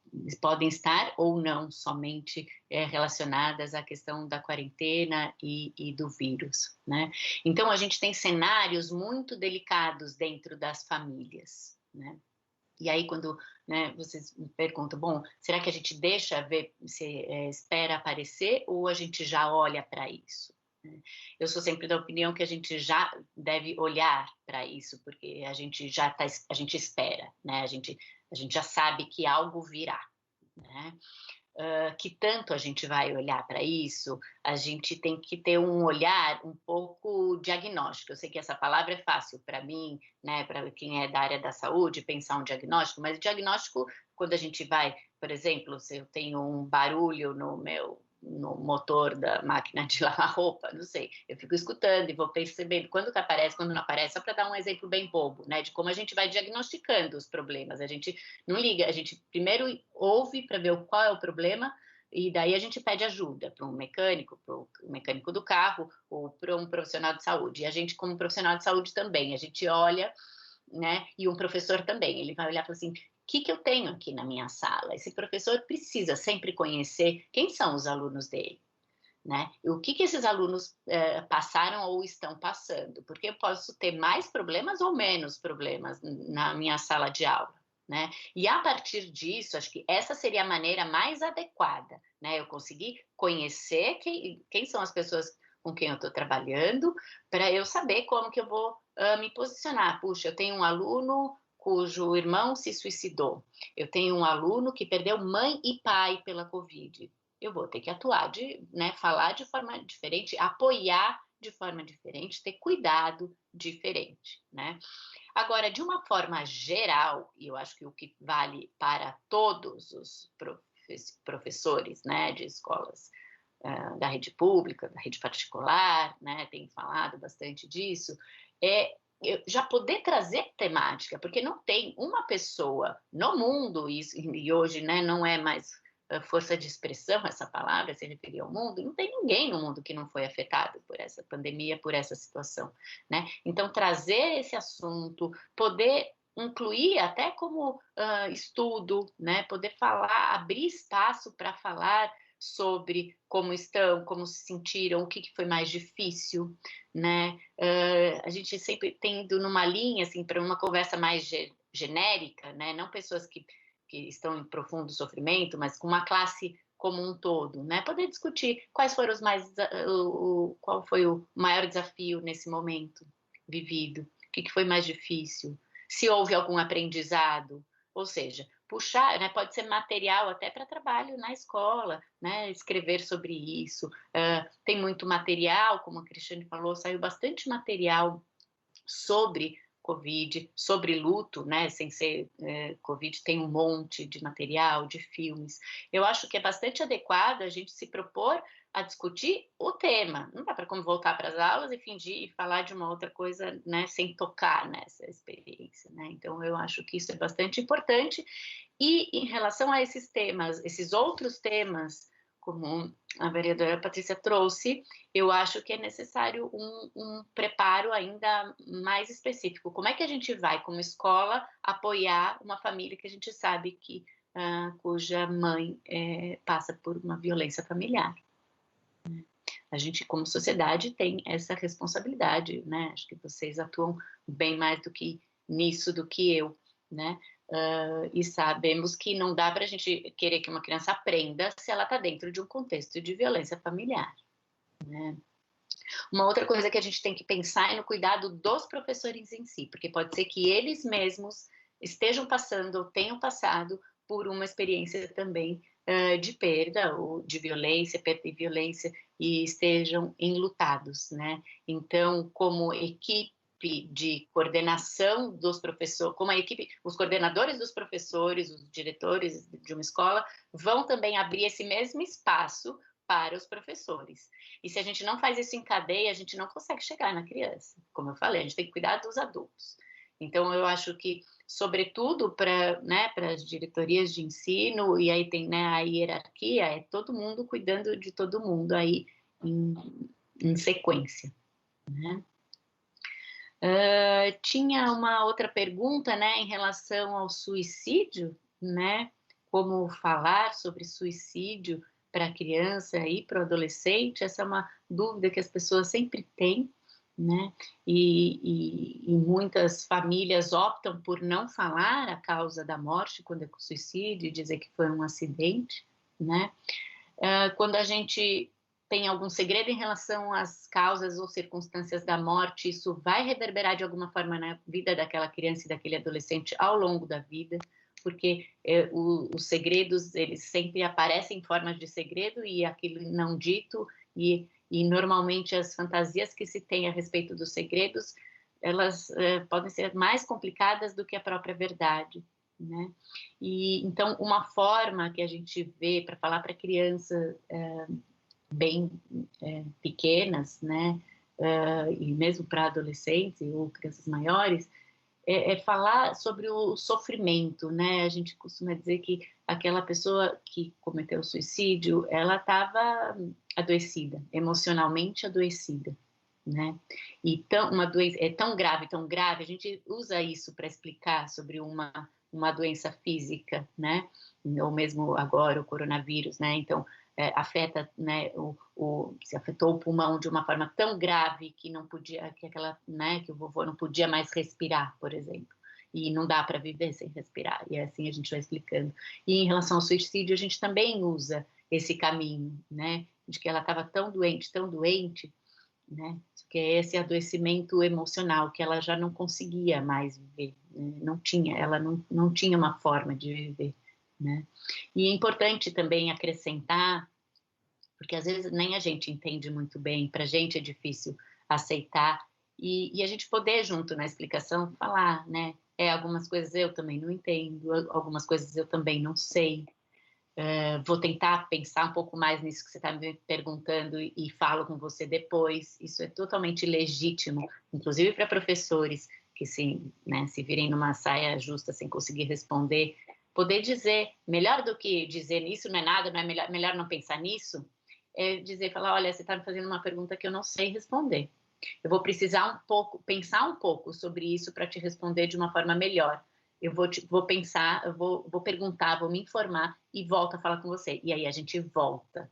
S4: podem estar ou não somente relacionadas à questão da quarentena e do vírus, né? Então, a gente tem cenários muito delicados dentro das famílias, né? E aí, quando, né, vocês me perguntam, bom, será que a gente deixa ver, se espera aparecer ou a gente já olha para isso? Eu sou sempre da opinião que a gente já deve olhar para isso, porque a gente a gente espera, né? A gente já sabe que algo virá, né? Que tanto a gente vai olhar para isso, a gente tem que ter um olhar um pouco diagnóstico. Eu sei que essa palavra é fácil para mim, né, para quem é da área da saúde, pensar um diagnóstico, mas diagnóstico, quando a gente vai, por exemplo, se eu tenho um barulho no motor da máquina de lavar roupa, não sei, eu fico escutando e vou percebendo quando que aparece, quando não aparece, só para dar um exemplo bem bobo, né, de como a gente vai diagnosticando os problemas. A gente não liga, a gente primeiro ouve para ver qual é o problema e daí a gente pede ajuda para um mecânico do carro ou para um profissional de saúde. E a gente, como profissional de saúde também, a gente olha, né, e um professor também, ele vai olhar e falar assim, o que eu tenho aqui na minha sala? Esse professor precisa sempre conhecer quem são os alunos dele, né? E o que esses alunos passaram ou estão passando, porque eu posso ter mais problemas ou menos problemas na minha sala de aula, né? E a partir disso, acho que essa seria a maneira mais adequada, né? Eu conseguir conhecer quem são as pessoas com quem eu estou trabalhando, para eu saber como que eu vou me posicionar. Puxa, eu tenho um aluno cujo irmão se suicidou. Eu tenho um aluno que perdeu mãe e pai pela Covid. Eu vou ter que atuar, né, falar de forma diferente, apoiar de forma diferente, ter cuidado diferente, né? Agora, de uma forma geral, e eu acho que o que vale para todos os professores, né, de escolas da rede pública, da rede particular, né, tem falado bastante disso, já poder trazer temática, porque não tem uma pessoa no mundo, e hoje, né, não é mais força de expressão essa palavra, se referir ao mundo, não tem ninguém no mundo que não foi afetado por essa pandemia, por essa situação, né? Então, trazer esse assunto, poder incluir até como estudo, né? Poder falar, abrir espaço para falar sobre como estão, como se sentiram, o que foi mais difícil, né? A gente sempre tem ido numa linha, assim, para uma conversa mais genérica, né? Não pessoas que estão em profundo sofrimento, mas com uma classe como um todo, né? Poder discutir quais foram qual foi o maior desafio nesse momento vivido, o que foi mais difícil, se houve algum aprendizado, ou seja, puxar, né, pode ser material até para trabalho na escola, né, escrever sobre isso. Tem muito material, como a Cristiane falou, saiu bastante material sobre Covid, sobre luto, né, sem ser Covid, tem um monte de material, de filmes. Eu acho que é bastante adequado a gente se propor a discutir o tema. Não dá para como voltar para as aulas e fingir e falar de uma outra coisa, né, sem tocar nessa experiência, né? Então, eu acho que isso é bastante importante. E em relação a esses temas, esses outros temas, como a vereadora Patrícia trouxe, eu acho que é necessário um preparo ainda mais específico. Como é que a gente vai, como escola, apoiar uma família que a gente sabe que cuja mãe passa por uma violência familiar? A gente, como sociedade, tem essa responsabilidade, né? Acho que vocês atuam bem mais do que nisso do que eu, né? E sabemos que não dá para a gente querer que uma criança aprenda se ela está dentro de um contexto de violência familiar, né? Uma outra coisa que a gente tem que pensar é no cuidado dos professores em si, porque pode ser que eles mesmos estejam passando ou tenham passado por uma experiência também de perda ou de violência, perda e violência, e estejam enlutados, né? Então, como equipe de coordenação dos professores, como a equipe, os coordenadores dos professores, os diretores de uma escola, vão também abrir esse mesmo espaço para os professores. E se a gente não faz isso em cadeia, a gente não consegue chegar na criança. Como eu falei, a gente tem que cuidar dos adultos. Então, eu acho que, sobretudo para, né, para as diretorias de ensino, e aí tem, né, a hierarquia, é todo mundo cuidando de todo mundo aí em sequência, né? Tinha uma outra pergunta, né, em relação ao suicídio, né? Como falar sobre suicídio para a criança e para o adolescente? Essa é uma dúvida que as pessoas sempre têm, né? E muitas famílias optam por não falar a causa da morte quando é suicídio e dizer que foi um acidente, né? Quando a gente tem algum segredo em relação às causas ou circunstâncias da morte, isso vai reverberar de alguma forma na vida daquela criança e daquele adolescente ao longo da vida, porque os segredos, eles sempre aparecem em formas de segredo e aquilo não dito, e normalmente as fantasias que se tem a respeito dos segredos, elas podem ser mais complicadas do que a própria verdade, né? E então, uma forma que a gente vê para falar para crianças bem pequenas, né, e mesmo para adolescentes ou crianças maiores, é falar sobre o sofrimento, né? A gente costuma dizer que aquela pessoa que cometeu o suicídio, ela estava adoecida, emocionalmente adoecida, né? E uma doença é tão grave, a gente usa isso para explicar sobre uma doença física, né? Ou mesmo agora o coronavírus, né? Então, afeta, né, se afetou o pulmão de uma forma tão grave que não podia, né, que o vovô não podia mais respirar, por exemplo, e não dá para viver sem respirar, e assim a gente vai explicando. E em relação ao suicídio, a gente também usa esse caminho, né, de que ela estava tão doente, né, que é esse adoecimento emocional, que ela já não conseguia mais viver, né? Ela não tinha uma forma de viver, né? E é importante também acrescentar, porque às vezes nem a gente entende muito bem, para a gente é difícil aceitar, e a gente poder junto na explicação falar, né? Algumas coisas eu também não entendo, algumas coisas eu também não sei. Vou tentar pensar um pouco mais nisso que você está me perguntando e falo com você depois. Isso é totalmente legítimo, inclusive para professores que se virem numa saia justa sem conseguir responder, poder dizer, melhor do que dizer nisso não é nada, não é melhor não pensar nisso, falar, olha, você está me fazendo uma pergunta que eu não sei responder. Eu vou precisar pensar um pouco sobre isso para te responder de uma forma melhor. Eu vou pensar, eu vou perguntar, vou me informar e volto a falar com você. E aí a gente volta,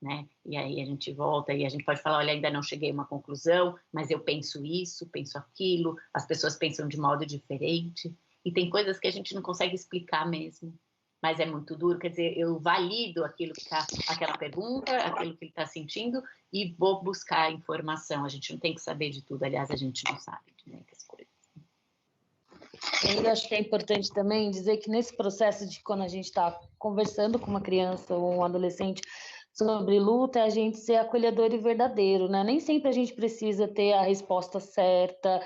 S4: né? E aí a gente volta e a gente pode falar, olha, ainda não cheguei a uma conclusão, mas eu penso isso, penso aquilo, as pessoas pensam de modo diferente. E tem coisas que a gente não consegue explicar mesmo, mas é muito duro. Quer dizer, eu valido aquela pergunta, aquilo que ele está sentindo e vou buscar informação. A gente não tem que saber de tudo, aliás, a gente não sabe de muitas coisas.
S3: E eu acho que é importante também dizer que nesse processo de quando a gente está conversando com uma criança ou um adolescente sobre luto é a gente ser acolhedor e verdadeiro, né? Nem sempre a gente precisa ter a resposta certa,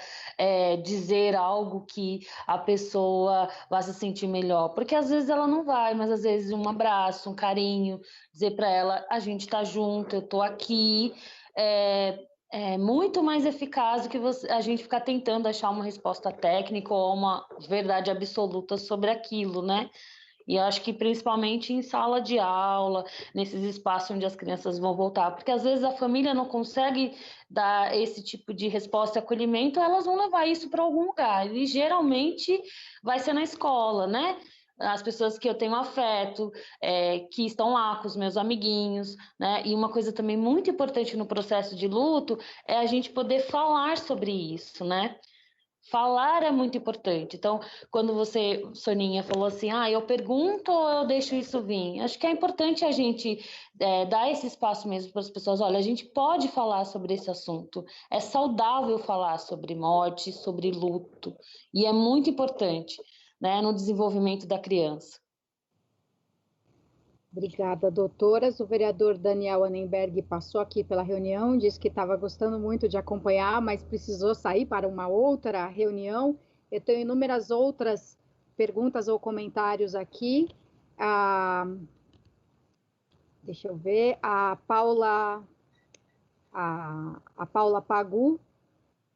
S3: dizer algo que a pessoa vá se sentir melhor, porque às vezes ela não vai, mas às vezes um abraço, um carinho, dizer para ela, a gente tá junto, eu tô aqui, é muito mais eficaz do que a gente ficar tentando achar uma resposta técnica ou uma verdade absoluta sobre aquilo, né? E eu acho que principalmente em sala de aula, nesses espaços onde as crianças vão voltar, porque às vezes a família não consegue dar esse tipo de resposta e acolhimento, elas vão levar isso para algum lugar, e geralmente vai ser na escola, né? As pessoas que eu tenho afeto, que estão lá com os meus amiguinhos, né? E uma coisa também muito importante no processo de luto é a gente poder falar sobre isso, né? Falar é muito importante. Então, quando você, Soninha, falou assim, eu pergunto ou eu deixo isso vir? Acho que é importante a gente dar esse espaço mesmo para as pessoas. Olha, a gente pode falar sobre esse assunto. É saudável falar sobre morte, sobre luto. E é muito importante, né, no desenvolvimento da criança.
S1: Obrigada, doutoras. O vereador Daniel Annenberg passou aqui pela reunião, disse que estava gostando muito de acompanhar, mas precisou sair para uma outra reunião. Eu tenho inúmeras outras perguntas ou comentários aqui. Deixa eu ver. A Paula Pagu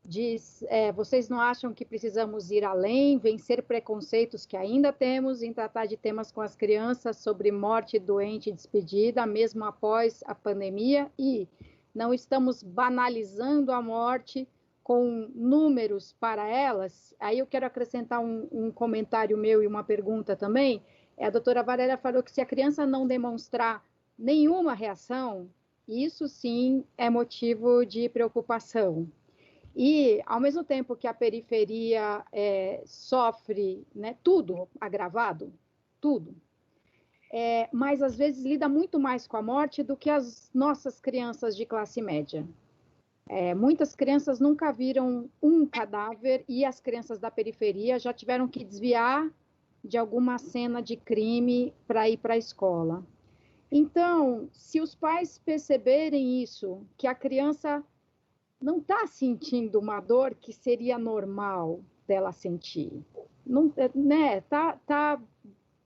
S1: diz, vocês não acham que precisamos ir além, vencer preconceitos que ainda temos em tratar de temas com as crianças sobre morte, doente e despedida, mesmo após a pandemia? E não estamos banalizando a morte com números para elas? Aí eu quero acrescentar um comentário meu e uma pergunta também. A doutora Valéria falou que se a criança não demonstrar nenhuma reação, isso sim é motivo de preocupação. E, ao mesmo tempo que a periferia sofre, né, tudo agravado, tudo, mas às vezes lida muito mais com a morte do que as nossas crianças de classe média. Muitas crianças nunca viram um cadáver e as crianças da periferia já tiveram que desviar de alguma cena de crime para ir para a escola. Então, se os pais perceberem isso, que a criança não está sentindo uma dor que seria normal dela sentir. Não, né? Tá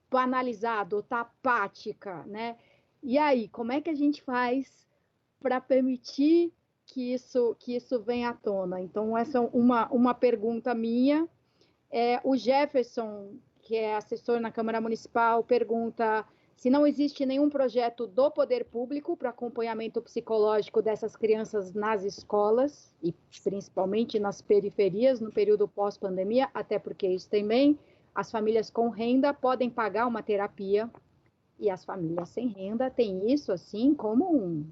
S1: banalizado, tá apática, né? E aí, como é que a gente faz para permitir que isso venha à tona? Então, essa é uma pergunta minha. O Jefferson, que é assessor na Câmara Municipal, pergunta se não existe nenhum projeto do poder público para acompanhamento psicológico dessas crianças nas escolas, e principalmente nas periferias, no período pós-pandemia, até porque isso também, as famílias com renda podem pagar uma terapia, e as famílias sem renda têm isso, assim, como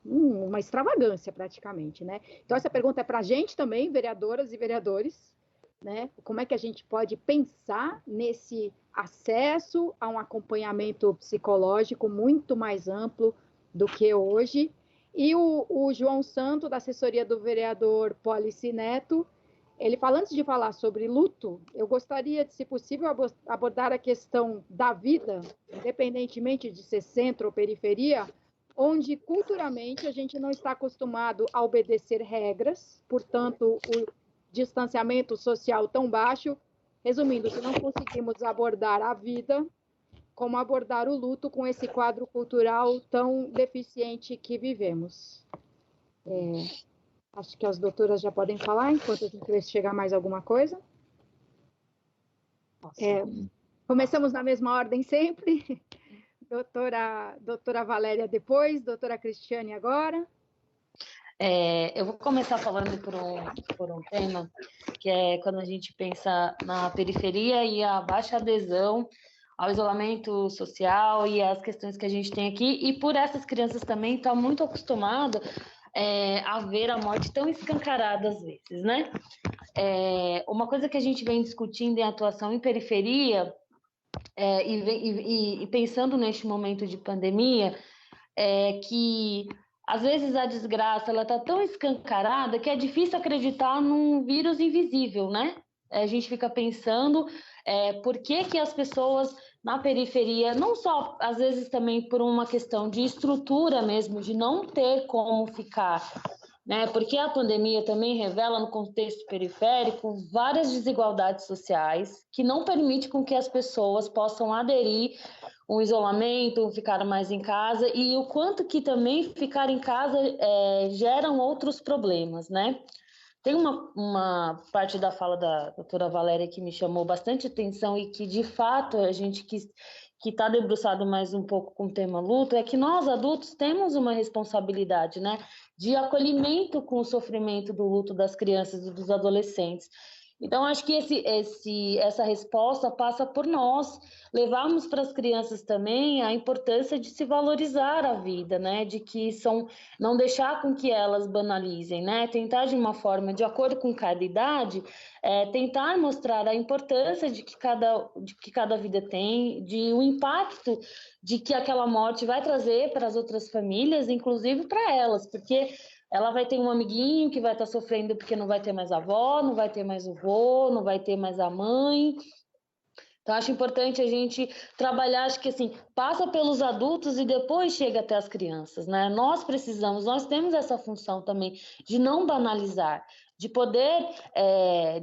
S1: uma extravagância, praticamente, né? Então, essa pergunta é para a gente também, vereadoras e vereadores, né? Como é que a gente pode pensar nesse acesso a um acompanhamento psicológico muito mais amplo do que hoje? E o João Santo, da assessoria do vereador Polici Neto, ele fala, antes de falar sobre luto, eu gostaria de, se possível, abordar a questão da vida, independentemente de ser centro ou periferia, onde culturalmente a gente não está acostumado a obedecer regras, portanto, o distanciamento social tão baixo. Resumindo, se não conseguimos abordar a vida, como abordar o luto com esse quadro cultural tão deficiente que vivemos? Acho que as doutoras já podem falar, enquanto a gente vê se chegar mais alguma coisa. Começamos na mesma ordem sempre. Doutora Valéria depois, doutora Cristiane agora.
S3: Eu vou começar falando por um tema, que é quando a gente pensa na periferia e a baixa adesão ao isolamento social e as questões que a gente tem aqui, e por essas crianças também estão muito acostumadas a ver a morte tão escancarada às vezes, né? Uma coisa que a gente vem discutindo em atuação em periferia, e pensando neste momento de pandemia, que às vezes a desgraça ela está tão escancarada que é difícil acreditar num vírus invisível, né? A gente fica pensando por que as pessoas na periferia, não só, às vezes também por uma questão de estrutura mesmo, de não ter como ficar, né? Porque a pandemia também revela no contexto periférico várias desigualdades sociais que não permitem com que as pessoas possam aderir um isolamento, ficar mais em casa, e o quanto que também ficar em casa geram outros problemas, né? Tem uma parte da fala da doutora Valéria que me chamou bastante atenção e que, de fato, a gente que está debruçado mais um pouco com o tema luto, é que nós, adultos, temos uma responsabilidade, né, de acolhimento com o sofrimento do luto das crianças e dos adolescentes. Então, acho que essa resposta passa por nós levarmos para as crianças também a importância de se valorizar a vida, né? De que não deixar com que elas banalizem, né? Tentar de uma forma, de acordo com cada idade, tentar mostrar a importância de que cada vida tem, de o impacto de que aquela morte vai trazer para as outras famílias, inclusive para elas, porque ela vai ter um amiguinho que vai estar sofrendo porque não vai ter mais a avó, não vai ter mais o vô, não vai ter mais a mãe. Então, acho importante a gente trabalhar, acho que assim, passa pelos adultos e depois chega até as crianças, né? Nós temos essa função também de não banalizar, de poder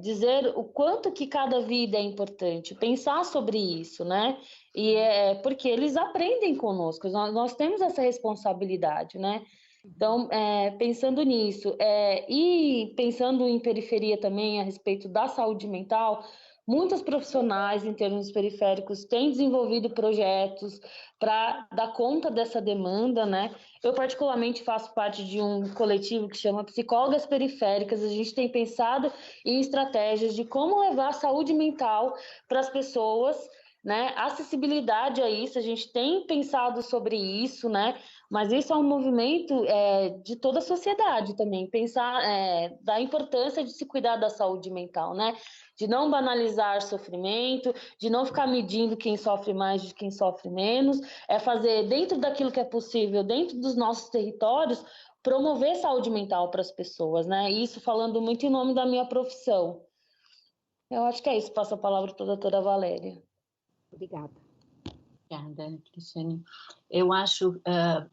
S3: dizer o quanto que cada vida é importante, pensar sobre isso, né? E porque eles aprendem conosco, nós temos essa responsabilidade, né? Então, pensando nisso, e pensando em periferia também a respeito da saúde mental, muitos profissionais em termos periféricos têm desenvolvido projetos para dar conta dessa demanda, né? Eu, particularmente, faço parte de um coletivo que chama Psicólogas Periféricas. A gente tem pensado em estratégias de como levar a saúde mental para as pessoas, né? Acessibilidade a isso, a gente tem pensado sobre isso, né? Mas isso é um movimento de toda a sociedade também, pensar da importância de se cuidar da saúde mental, né? De não banalizar sofrimento, de não ficar medindo quem sofre mais de quem sofre menos, fazer dentro daquilo que é possível, dentro dos nossos territórios, promover saúde mental para as pessoas, né? Isso falando muito em nome da minha profissão. Eu acho que é isso, passo a palavra para a doutora Valéria.
S1: Obrigada.
S4: Obrigada, Cristiane. Eu acho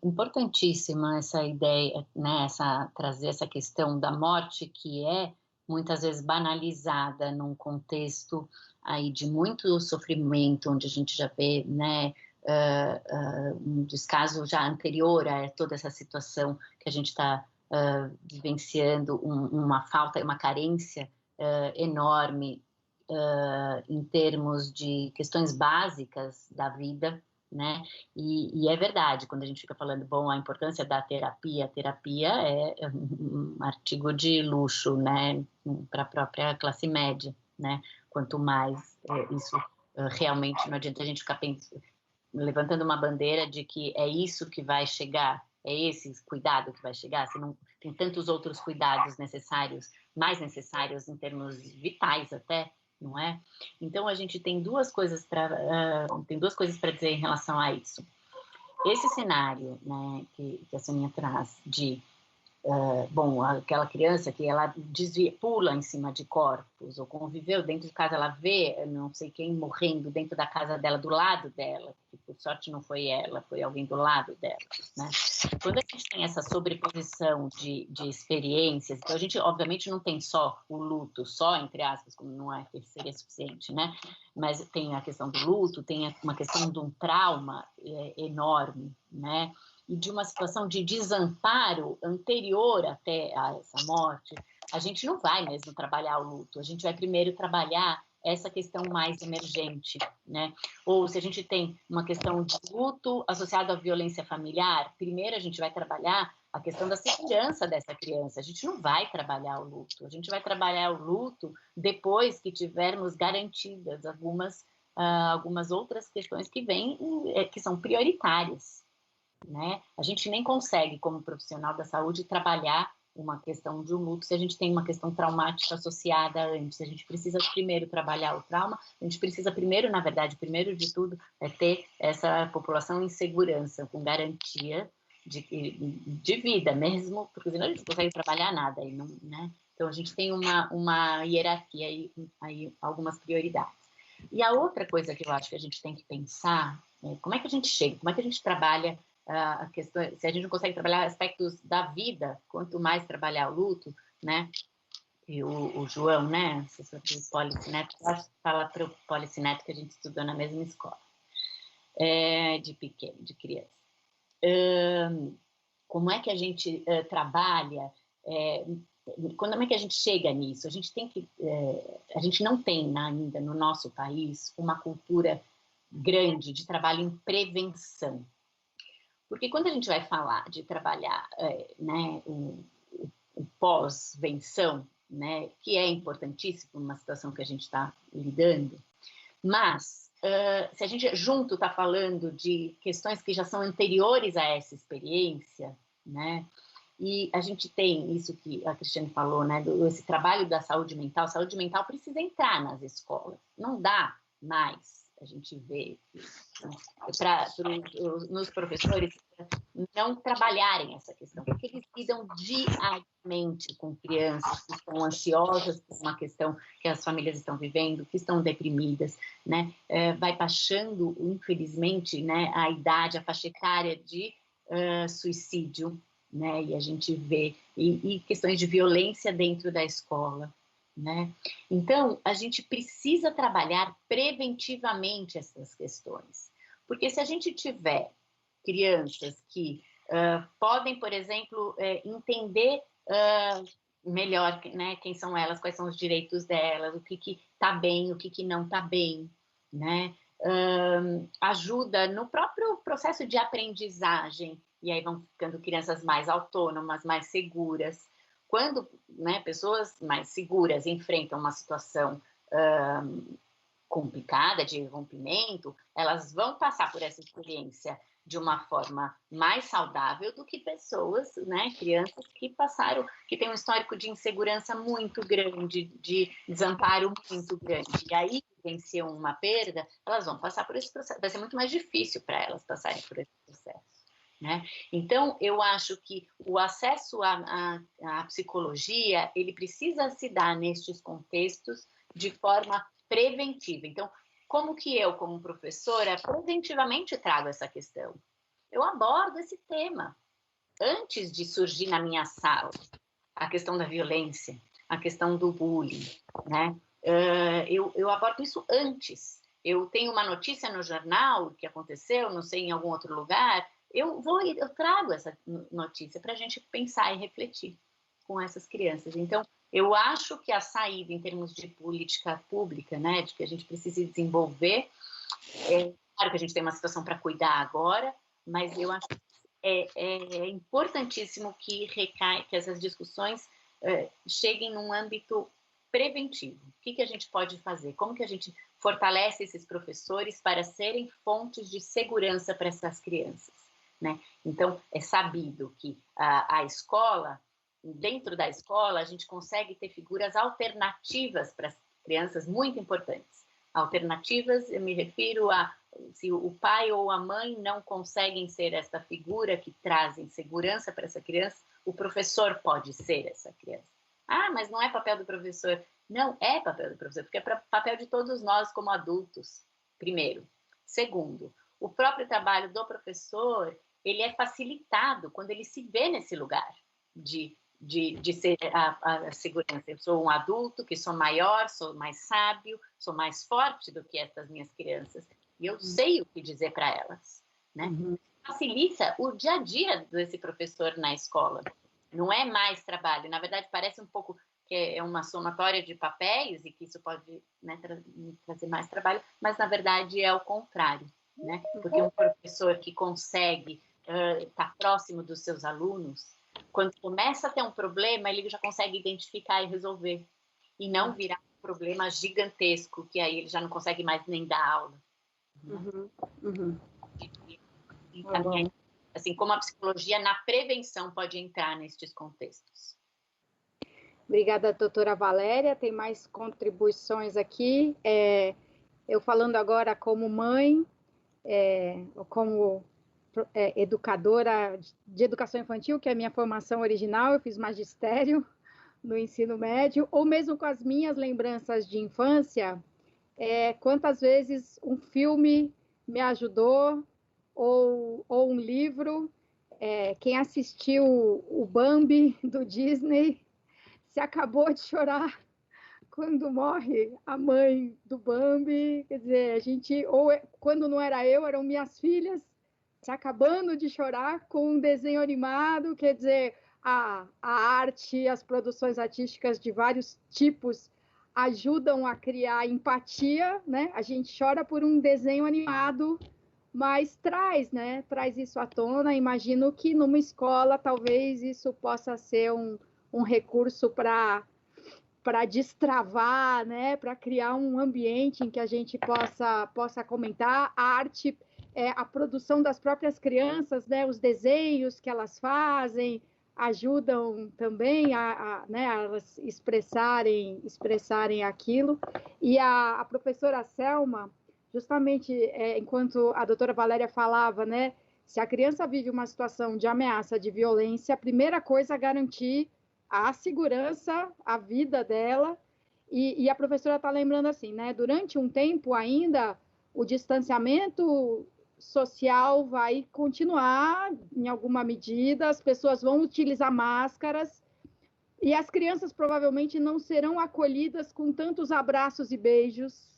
S4: importantíssima essa ideia, né, trazer essa questão da morte, que é muitas vezes banalizada num contexto aí de muito sofrimento, onde a gente já vê, né, um descaso já anterior a toda essa situação que a gente está vivenciando, uma falta, uma carência enorme em termos de questões básicas da vida, né? E é verdade, quando a gente fica falando, bom, a importância da terapia, a terapia é um artigo de luxo, né? Para a própria classe média, né? Quanto mais isso realmente, não adianta a gente ficar levantando uma bandeira de que é isso que vai chegar, é esse cuidado que vai chegar, se não tem tantos outros cuidados necessários, mais necessários em termos vitais até, não é? Então a gente tem duas coisas para dizer em relação a isso. Esse cenário, né, que a Soninha traz de bom, aquela criança que ela pula em cima de corpos, ou conviveu dentro de casa, ela vê não sei quem morrendo dentro da casa dela, do lado dela, que por sorte não foi ela, foi alguém do lado dela, né? Quando a gente tem essa sobreposição de experiências, então a gente obviamente não tem só o luto, só entre aspas, como não é que seria suficiente, né? Mas tem a questão do luto, tem uma questão de um trauma enorme, né? E de uma situação de desamparo anterior até a essa morte, a gente não vai mesmo trabalhar o luto, a gente vai primeiro trabalhar essa questão mais emergente, né? Ou se a gente tem uma questão de luto associado à violência familiar, primeiro a gente vai trabalhar a questão da segurança dessa criança, a gente não vai trabalhar o luto, a gente vai trabalhar o luto depois que tivermos garantidas algumas outras questões que vêm, que são prioritárias, né? A gente nem consegue, como profissional da saúde, trabalhar uma questão de um luto se a gente tem uma questão traumática associada antes. A gente precisa primeiro trabalhar o trauma, a gente precisa primeiro, na verdade, primeiro de tudo, ter essa população em segurança, com garantia de vida mesmo, porque senão a gente não consegue trabalhar nada, aí não, né? Então a gente tem uma hierarquia aí algumas prioridades. E a outra coisa que eu acho que a gente tem que pensar é como é que a gente chega, como é que a gente trabalha a questão, se a gente não consegue trabalhar aspectos da vida, quanto mais trabalhar o luto, né? E o João, né, assessor do policinético, fala para o policinético que a gente estudou na mesma escola, de criança. Como é que a gente trabalha, como é que a gente chega nisso? A gente não tem ainda no nosso país uma cultura grande de trabalho em prevenção. Porque quando a gente vai falar de trabalhar né, o pós-venção, né, que é importantíssimo numa situação que a gente está lidando, mas se a gente junto está falando de questões que já são anteriores a essa experiência, né, e a gente tem isso que a Cristiane falou, né, esse trabalho da saúde mental precisa entrar nas escolas, não dá mais a gente vê nos professores não trabalharem essa questão, porque eles lidam diariamente com crianças que estão ansiosas por uma questão que as famílias estão vivendo, que estão deprimidas, né? Vai baixando, infelizmente, né, a idade, a faixa etária de suicídio, né? E a gente vê, e questões de violência dentro da escola, né? Então, a gente precisa trabalhar preventivamente essas questões, porque se a gente tiver crianças que podem, por exemplo, entender melhor, né, quem são elas, quais são os direitos delas, o que está bem, o que não está bem, né? Ajuda no próprio processo de aprendizagem, e aí vão ficando crianças mais autônomas, mais seguras. Quando, né, pessoas mais seguras enfrentam uma situação complicada de rompimento, elas vão passar por essa experiência de uma forma mais saudável do que pessoas, né, crianças que têm um histórico de insegurança muito grande, de desamparo muito grande. E aí, venciam uma perda, elas vão passar por esse processo. Vai ser muito mais difícil para elas passarem por esse processo, né? Então, eu acho que o acesso à psicologia, ele precisa se dar nestes contextos de forma preventiva. Então, como que eu, como professora, preventivamente trago essa questão? Eu abordo esse tema antes de surgir na minha sala a questão da violência, a questão do bullying, né? Eu abordo isso antes. Eu tenho uma notícia no jornal que aconteceu, não sei, em algum outro lugar, eu trago essa notícia para a gente pensar e refletir com essas crianças. Então, eu acho que a saída em termos de política pública, né, de que a gente precisa desenvolver, claro que a gente tem uma situação para cuidar agora, mas eu acho que é importantíssimo que essas discussões cheguem num âmbito preventivo. O que a gente pode fazer? Como que a gente fortalece esses professores para serem fontes de segurança para essas crianças, né? Então, é sabido que a escola, dentro da escola, a gente consegue ter figuras alternativas para as crianças muito importantes. Alternativas, eu me refiro a se o pai ou a mãe não conseguem ser essa figura que trazem segurança para essa criança, o professor pode ser essa criança. Ah, mas não é papel do professor. Não é papel do professor, porque é papel de todos nós como adultos, primeiro. Segundo, o próprio trabalho do professor, ele é facilitado quando ele se vê nesse lugar de ser a segurança. Eu sou um adulto que sou maior, sou mais sábio, sou mais forte do que essas minhas crianças. E eu sei o que dizer para elas, né? Uhum. Facilita o dia a dia desse professor na escola. Não é mais trabalho. Na verdade, parece um pouco que é uma somatória de papéis e que isso pode, né, trazer mais trabalho, mas, na verdade, é o contrário, né? Porque um professor que consegue estar próximo dos seus alunos, quando começa a ter um problema, ele já consegue identificar e resolver. E não virar um problema gigantesco, que aí ele já não consegue mais nem dar aula.
S1: Uhum. Uhum.
S4: E também, assim, como a psicologia na prevenção pode entrar nestes contextos.
S1: Obrigada, doutora Valéria. Tem mais contribuições aqui. Eu falando agora como mãe, como educadora de educação infantil, que é a minha formação original, eu fiz magistério no ensino médio, ou mesmo com as minhas lembranças de infância, quantas vezes um filme me ajudou, ou um livro. Quem assistiu o Bambi do Disney se acabou de chorar quando morre a mãe do Bambi. Quer dizer, a gente, quando não era eu, eram minhas filhas se acabando de chorar com um desenho animado. Quer dizer, a arte, as produções artísticas de vários tipos ajudam a criar empatia, né? A gente chora por um desenho animado, mas traz isso à tona. Imagino que numa escola talvez isso possa ser um recurso para destravar, né? Para criar um ambiente em que a gente possa comentar a arte, a produção das próprias crianças, né? Os desenhos que elas fazem ajudam também né, a elas expressarem aquilo. E a professora Selma, justamente enquanto a doutora Valéria falava, né, se a criança vive uma situação de ameaça, de violência, a primeira coisa é garantir a segurança, a vida dela. E a professora está lembrando assim, né, durante um tempo ainda, o distanciamento social vai continuar em alguma medida, as pessoas vão utilizar máscaras, e as crianças provavelmente não serão acolhidas com tantos abraços e beijos,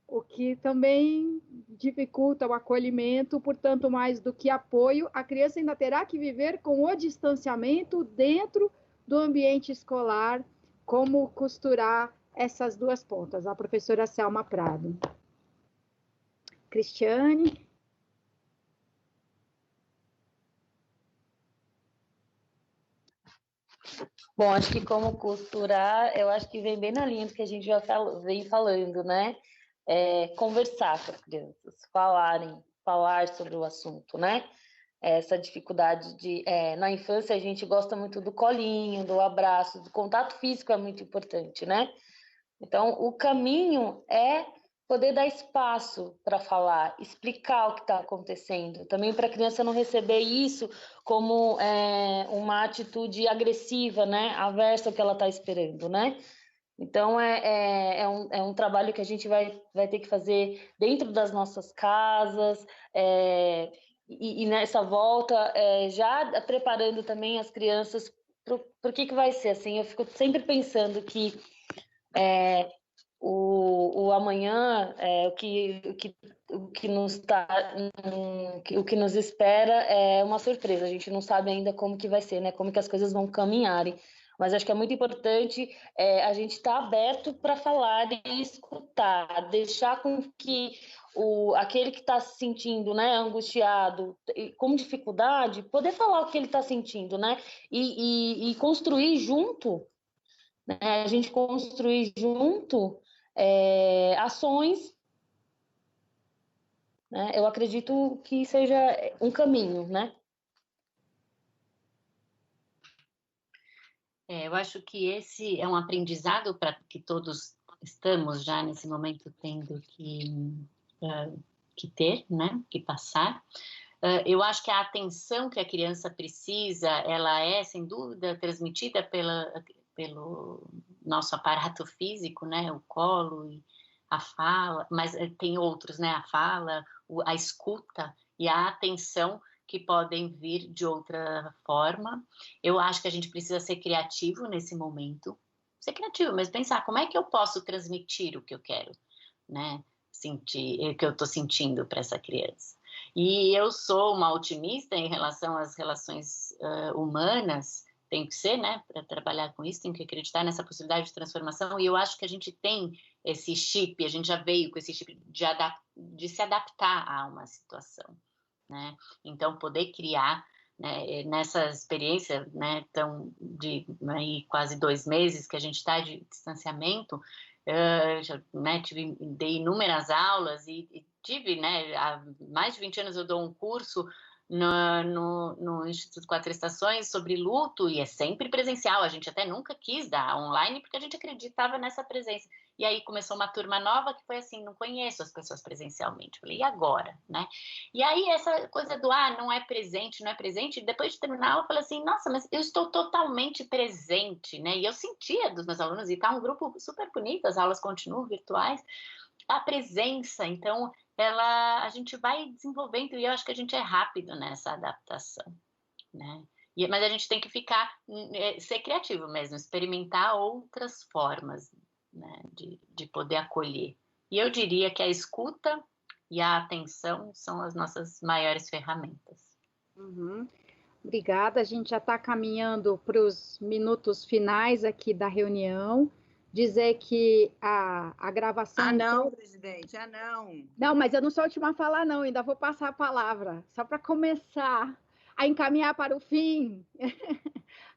S1: o que também dificulta o acolhimento. Portanto, mais do que apoio, a criança ainda terá que viver com o distanciamento dentro do ambiente escolar. Como costurar essas duas pontas? A professora Selma Prado. Cristiane?
S3: Bom, acho que como costurar, eu acho que vem bem na linha do que a gente já vem falando, né? Conversar com as crianças, falar sobre o assunto, né? Essa dificuldade na infância a gente gosta muito do colinho, do abraço, do contato físico é muito importante, né? Então, o caminho é poder dar espaço para falar, explicar o que está acontecendo, também para a criança não receber isso como uma atitude agressiva, né? Aversa ao que ela está esperando, né? Então, é um trabalho que a gente vai ter que fazer dentro das nossas casas, e nessa volta, já preparando também as crianças para o que vai ser, assim. Eu fico sempre pensando que o amanhã, o que nos espera é uma surpresa. A gente não sabe ainda como que vai ser, né? Como que as coisas vão caminharem. Mas acho que é muito importante a gente estar aberto para falar e escutar, deixar com que aquele que está se sentindo, né, angustiado, com dificuldade, poder falar o que ele está sentindo, né? E construir junto, né? A gente construir junto ações, né? Eu acredito que seja um caminho, né?
S4: Eu acho que esse é um aprendizado para que todos estamos já nesse momento tendo que ter, né? Que passar. Eu acho que a atenção que a criança precisa, ela é, sem dúvida, transmitida pelo nosso aparato físico, né? O colo e a fala, mas tem outros, né? A fala, a escuta e a atenção que podem vir de outra forma. Eu acho que a gente precisa ser criativo nesse momento. Ser criativo, mas pensar como é que eu posso transmitir o que eu quero, né? Sentir, o que eu estou sentindo para essa criança. E eu sou uma otimista em relação às relações humanas, tem que ser, né? Para trabalhar com isso, tem que acreditar nessa possibilidade de transformação. E eu acho que a gente tem esse chip, a gente já veio com esse chip de se adaptar a uma situação, né? Então, poder criar, né, nessa experiência, né, de quase 2 meses que a gente está de distanciamento, né, dei inúmeras aulas e tive, né, há mais de 20 anos eu dou um curso no Instituto Quatro Estações sobre luto, e é sempre presencial. A gente até nunca quis dar online porque a gente acreditava nessa presença. E aí começou uma turma nova que foi assim, não conheço as pessoas presencialmente. Falei, e agora, né? E aí essa coisa do, não é presente, não é presente, depois de terminar a aula eu falei assim, nossa, mas eu estou totalmente presente, né? E eu sentia dos meus alunos, e tá um grupo super bonito, as aulas continuam virtuais, a presença. Então, a gente vai desenvolvendo, e eu acho que a gente é rápido nessa adaptação, né? Mas a gente tem que ser criativo mesmo, experimentar outras formas, né, de poder acolher. E eu diria que a escuta e a atenção são as nossas maiores ferramentas.
S1: Uhum. Obrigada, a gente já está caminhando para os minutos finais aqui da reunião. Dizer que a gravação...
S2: Ah, não, presidente, não.
S1: Não, mas eu não sou a última a falar, não, ainda vou passar a palavra, só para começar a encaminhar para o fim.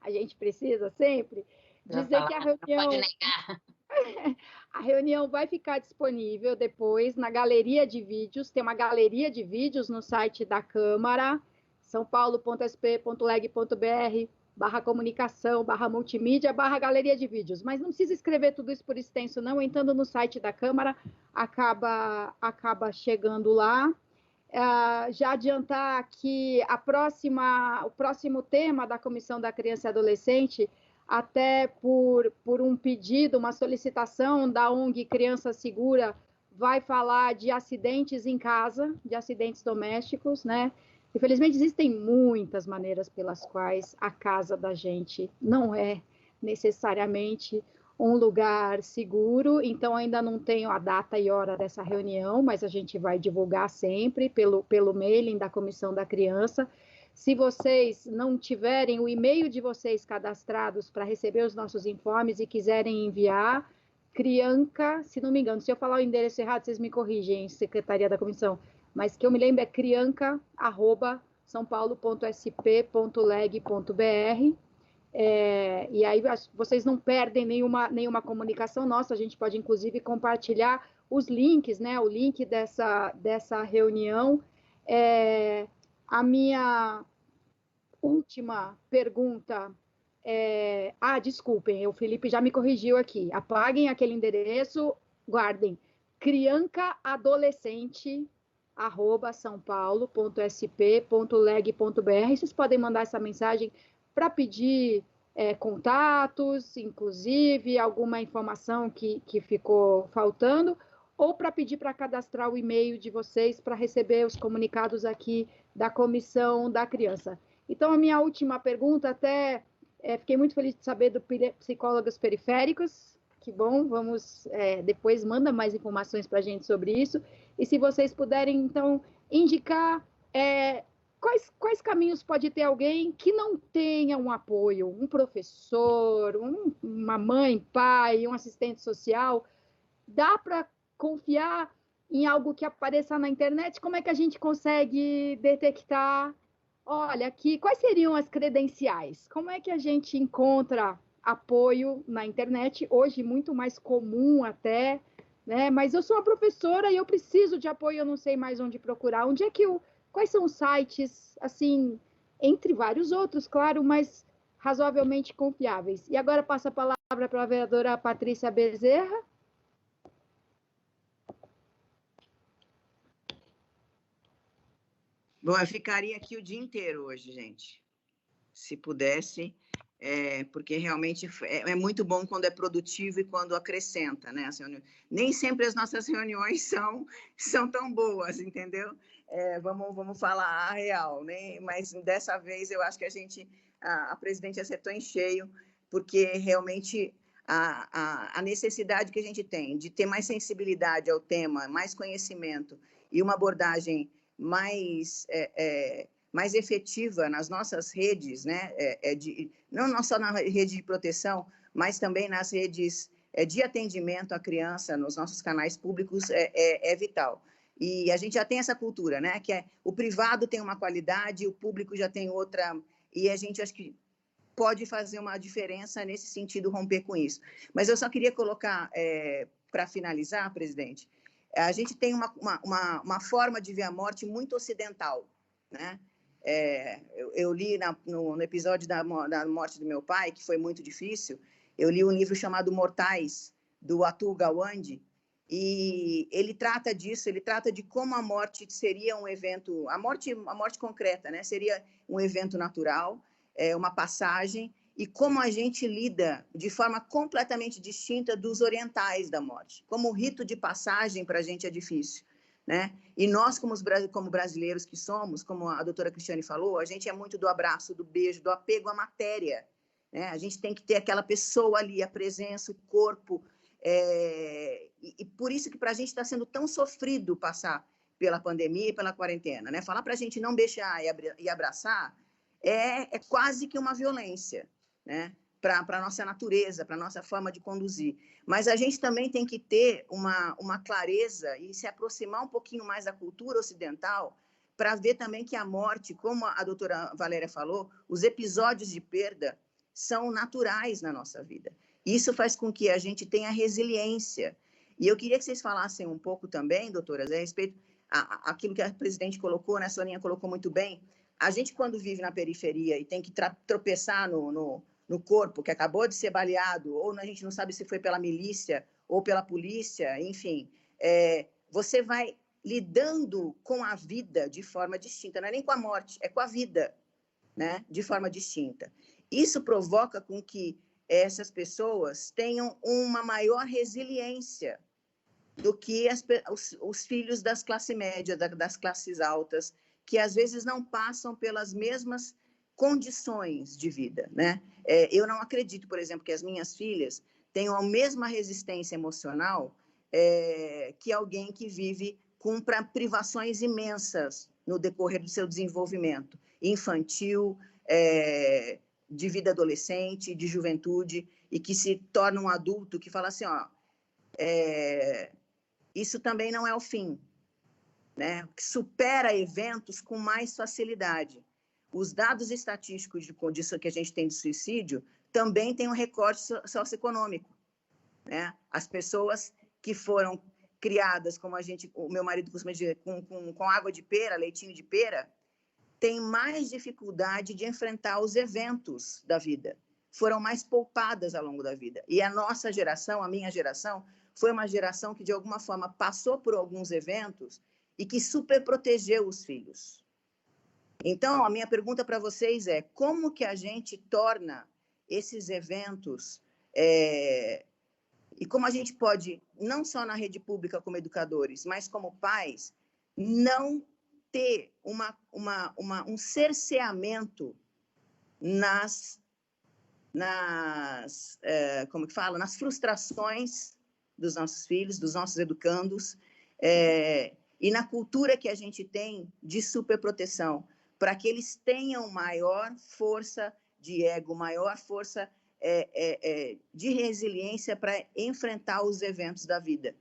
S1: A gente precisa sempre dizer que a reunião...
S4: Não pode negar.
S1: A reunião vai ficar disponível depois na galeria de vídeos, tem uma galeria de vídeos no site da Câmara, saopaulo.sp.leg.br/comunicação/multimídia/galeria de vídeos. Mas não precisa escrever tudo isso por extenso, não. Entrando no site da Câmara, acaba chegando lá. Já adiantar que o próximo tema da Comissão da Criança e Adolescente, até por um pedido, uma solicitação da ONG Criança Segura, vai falar de acidentes em casa, de acidentes domésticos, né? Infelizmente, existem muitas maneiras pelas quais a casa da gente não é necessariamente um lugar seguro, então ainda não tenho a data e hora dessa reunião, mas a gente vai divulgar sempre pelo mailing da Comissão da Criança. Se vocês não tiverem o e-mail de vocês cadastrados para receber os nossos informes e quiserem enviar, Crianca, se não me engano, se eu falar o endereço errado, vocês me corrigem, Secretaria da Comissão, mas que eu me lembro é crianca@saopaulo.sp.leg.br. E aí vocês não perdem nenhuma comunicação nossa, a gente pode inclusive compartilhar os links, né? O link dessa reunião. A minha última pergunta desculpem, o Felipe já me corrigiu aqui. Apaguem aquele endereço, guardem. crianca@saopaulo.sp.leg.br. Vocês podem mandar essa mensagem para pedir contatos, inclusive alguma informação que ficou faltando, ou para pedir para cadastrar o e-mail de vocês para receber os comunicados aqui da Comissão da Criança. Então, a minha última pergunta, até fiquei muito feliz de saber do Psicólogos Periféricos, que bom, vamos, depois manda mais informações para a gente sobre isso, e se vocês puderem, então, indicar quais caminhos pode ter alguém que não tenha um apoio, um professor, uma mãe, pai, um assistente social, dá para confiar em algo que apareça na internet? Como é que a gente consegue detectar? Olha, aqui, quais seriam as credenciais? Como é que a gente encontra apoio na internet? Hoje, muito mais comum até, né? Mas eu sou uma professora e eu preciso de apoio, eu não sei mais onde procurar. Quais são os sites, assim, entre vários outros, claro, mas razoavelmente confiáveis? E agora passo a palavra para a vereadora Patrícia Bezerra.
S2: Bom, eu ficaria aqui o dia inteiro hoje, gente, se pudesse, porque realmente é muito bom quando é produtivo e quando acrescenta, né? Nem sempre as nossas reuniões são tão boas, entendeu? Vamos falar a real, né? Mas dessa vez eu acho que a presidente acertou em cheio, porque realmente a necessidade que a gente tem de ter mais sensibilidade ao tema, mais conhecimento e uma abordagem mais efetiva nas nossas redes, né? Não só na rede de proteção, mas também nas redes de atendimento à criança, nos nossos canais públicos, é vital. E a gente já tem essa cultura, né? Que o privado tem uma qualidade, o público já tem outra, e a gente acho que pode fazer uma diferença nesse sentido, romper com isso. Mas eu só queria colocar, para finalizar, presidente, a gente tem uma forma de ver a morte muito ocidental, né? Eu li no episódio da morte do meu pai, que foi muito difícil, eu li um livro chamado Mortais, do Atul Gawande, e ele trata disso, ele trata de como a morte seria um evento, a morte concreta, né? Seria um evento natural, uma passagem, e como a gente lida de forma completamente distinta dos orientais da morte. Como o rito de passagem para a gente é difícil, né? E nós, como brasileiros que somos, como a doutora Cristiane falou, a gente é muito do abraço, do beijo, do apego à matéria, né? A gente tem que ter aquela pessoa ali, a presença, o corpo, e por isso que para a gente está sendo tão sofrido passar pela pandemia e pela quarentena, né? Falar para a gente não beijar e abraçar é quase que uma violência, né? Para a nossa natureza, para a nossa forma de conduzir. Mas a gente também tem que ter uma clareza e se aproximar um pouquinho mais da cultura ocidental para ver também que a morte, como a doutora Valéria falou, os episódios de perda são naturais na nossa vida. Isso faz com que a gente tenha resiliência. E eu queria que vocês falassem um pouco também, doutoras, a respeito aquilo que a presidente colocou, né, a Soninha colocou muito bem. A gente, quando vive na periferia e tem que tropeçar no corpo que acabou de ser baleado, ou a gente não sabe se foi pela milícia ou pela polícia, enfim, você vai lidando com a vida de forma distinta, não é nem com a morte, é com a vida, né, de forma distinta. Isso provoca com que essas pessoas tenham uma maior resiliência do que os filhos das classes médias, das classes altas, que às vezes não passam pelas mesmas condições de vida, né? Eu não acredito, por exemplo, que as minhas filhas tenham a mesma resistência emocional que alguém que vive com privações imensas no decorrer do seu desenvolvimento infantil, de vida adolescente, de juventude, e que se torna um adulto que fala assim, ó, isso também não é o fim, né? Que supera eventos com mais facilidade. Os dados estatísticos disso que a gente tem de suicídio também tem um recorte socioeconômico, né? As pessoas que foram criadas, como o meu marido costuma dizer, com água de pera, leitinho de pera, têm mais dificuldade de enfrentar os eventos da vida. Foram mais poupadas ao longo da vida. E a nossa geração, a minha geração, foi uma geração que, de alguma forma, passou por alguns eventos e que superprotegeu os filhos. Então, a minha pergunta para vocês é, como que a gente torna esses eventos, e como a gente pode, não só na rede pública como educadores, mas como pais, não ter um cerceamento nas como que fala? Nas frustrações dos nossos filhos, dos nossos educandos, e na cultura que a gente tem de superproteção, para que eles tenham maior força de ego, maior força de resiliência para enfrentar os eventos da vida.